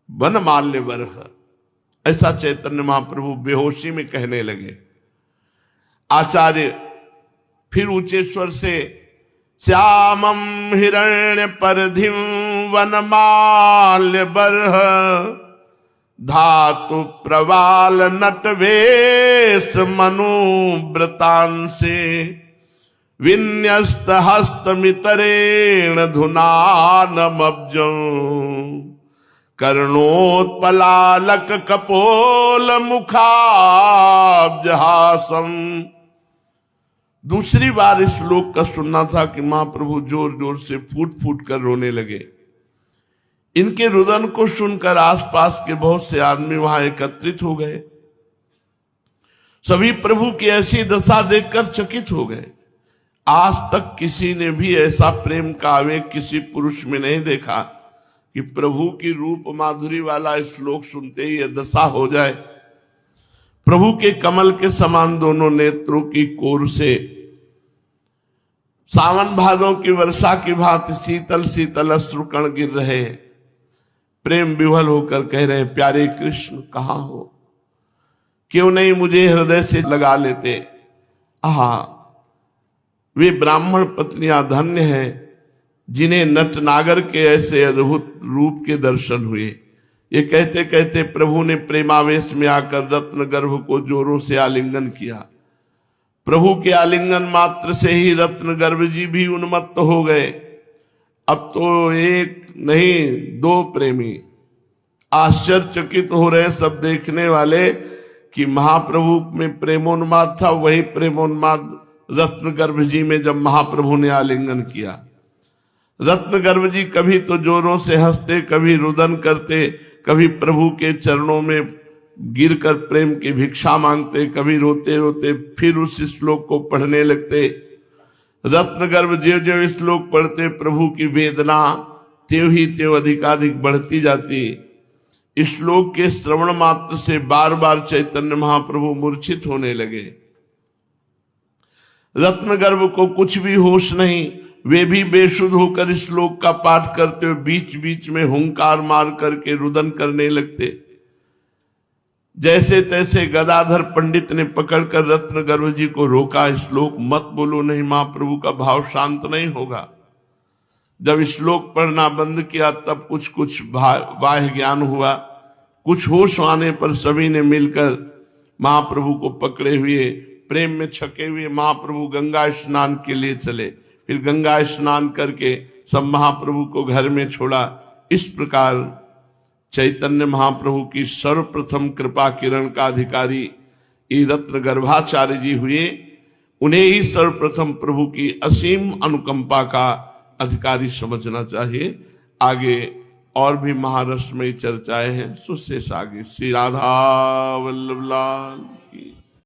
वनमाल्य बरह। ऐसा चैतन्य महाप्रभु बेहोशी में कहने लगे। आचार्य फिर ऊंचे स्वर से श्यामम हिरण्य परधिम वनमाल्य बरह धातु प्रवाल नटवेश मनुव्रतांसे विन्यस्त हस्तमितरेण धुनानमब्जं कर्णोत्पलालक कपोल मुखाब्जहासम। दूसरी बार इस श्लोक का सुनना था कि महाप्रभु जोर जोर से फूट फूट कर रोने लगे। इनके रुदन को सुनकर आसपास के बहुत से आदमी वहां एकत्रित हो गए। सभी प्रभु की ऐसी दशा देखकर चकित हो गए। आज तक किसी ने भी ऐसा प्रेम का आवेग किसी पुरुष में नहीं देखा कि प्रभु की रूप माधुरी वाला श्लोक सुनते ही यह दशा हो जाए। प्रभु के कमल के समान दोनों नेत्रों की कोर से सावन भादों की वर्षा की भांति शीतल शीतल अश्रुकण गिर रहे हैं। प्रेम विह्वल होकर कह रहे हैं, प्यारे कृष्ण कहाँ हो, क्यों नहीं मुझे हृदय से लगा लेते। आहा वे ब्राह्मण पत्नियां धन्य हैं जिन्हें नटनागर के ऐसे अद्भुत रूप के दर्शन हुए। ये कहते कहते प्रभु ने प्रेमावेश में आकर रत्न गर्भ को जोरों से आलिंगन किया। प्रभु के आलिंगन मात्र से ही रत्न गर्भ जी भी उन्मत्त हो गए। अब तो एक नहीं दो प्रेमी आश्चर्यचकित हो रहे सब देखने वाले कि महाप्रभु में प्रेमोन्माद था, वही प्रेमोन्माद रत्न गर्भ जी में जब महाप्रभु ने आलिंगन किया। रत्न गर्भ जी कभी तो जोरों से हंसते, कभी रुदन करते, कभी प्रभु के चरणों में गिरकर प्रेम की भिक्षा मांगते, कभी रोते रोते फिर उस श्लोक को पढ़ने लगते। रत्न गर्भ ज्यों ज्यों श्लोक पढ़ते प्रभु की वेदना त्यों ही त्यों अधिकाधिक बढ़ती जाती। इस श्लोक के श्रवण मात्र से बार बार चैतन्य महाप्रभु मूर्छित होने लगे। रत्न गर्भ को कुछ भी होश नहीं, वे भी बेसुध होकर इस श्लोक का पाठ करते हुए बीच बीच में हुंकार मार करके रुदन करने लगते। जैसे तैसे गदाधर पंडित ने पकड़कर रत्न गर्भ जी को रोका, श्लोक मत बोलो, नहीं महाप्रभु का भाव शांत नहीं होगा। जब श्लोक पढ़ना बंद किया तब कुछ कुछ बाह्य ज्ञान हुआ। कुछ होश आने पर सभी ने मिलकर महाप्रभु को पकड़े हुए प्रेम में छके हुए महाप्रभु गंगा स्नान के लिए चले। फिर गंगा स्नान करके सब महाप्रभु को घर में छोड़ा। इस प्रकार चैतन्य महाप्रभु की सर्वप्रथम कृपा किरण का अधिकारी ये रत्न गर्भाचार्य जी हुए। उन्हें ही सर्वप्रथम प्रभु की असीम अनुकंपा का अधिकारी समझना चाहिए। आगे और भी महाराष्ट्र में चर्चाएं हैं, सुशेष आगे। श्री राधा वल्लभ लाल।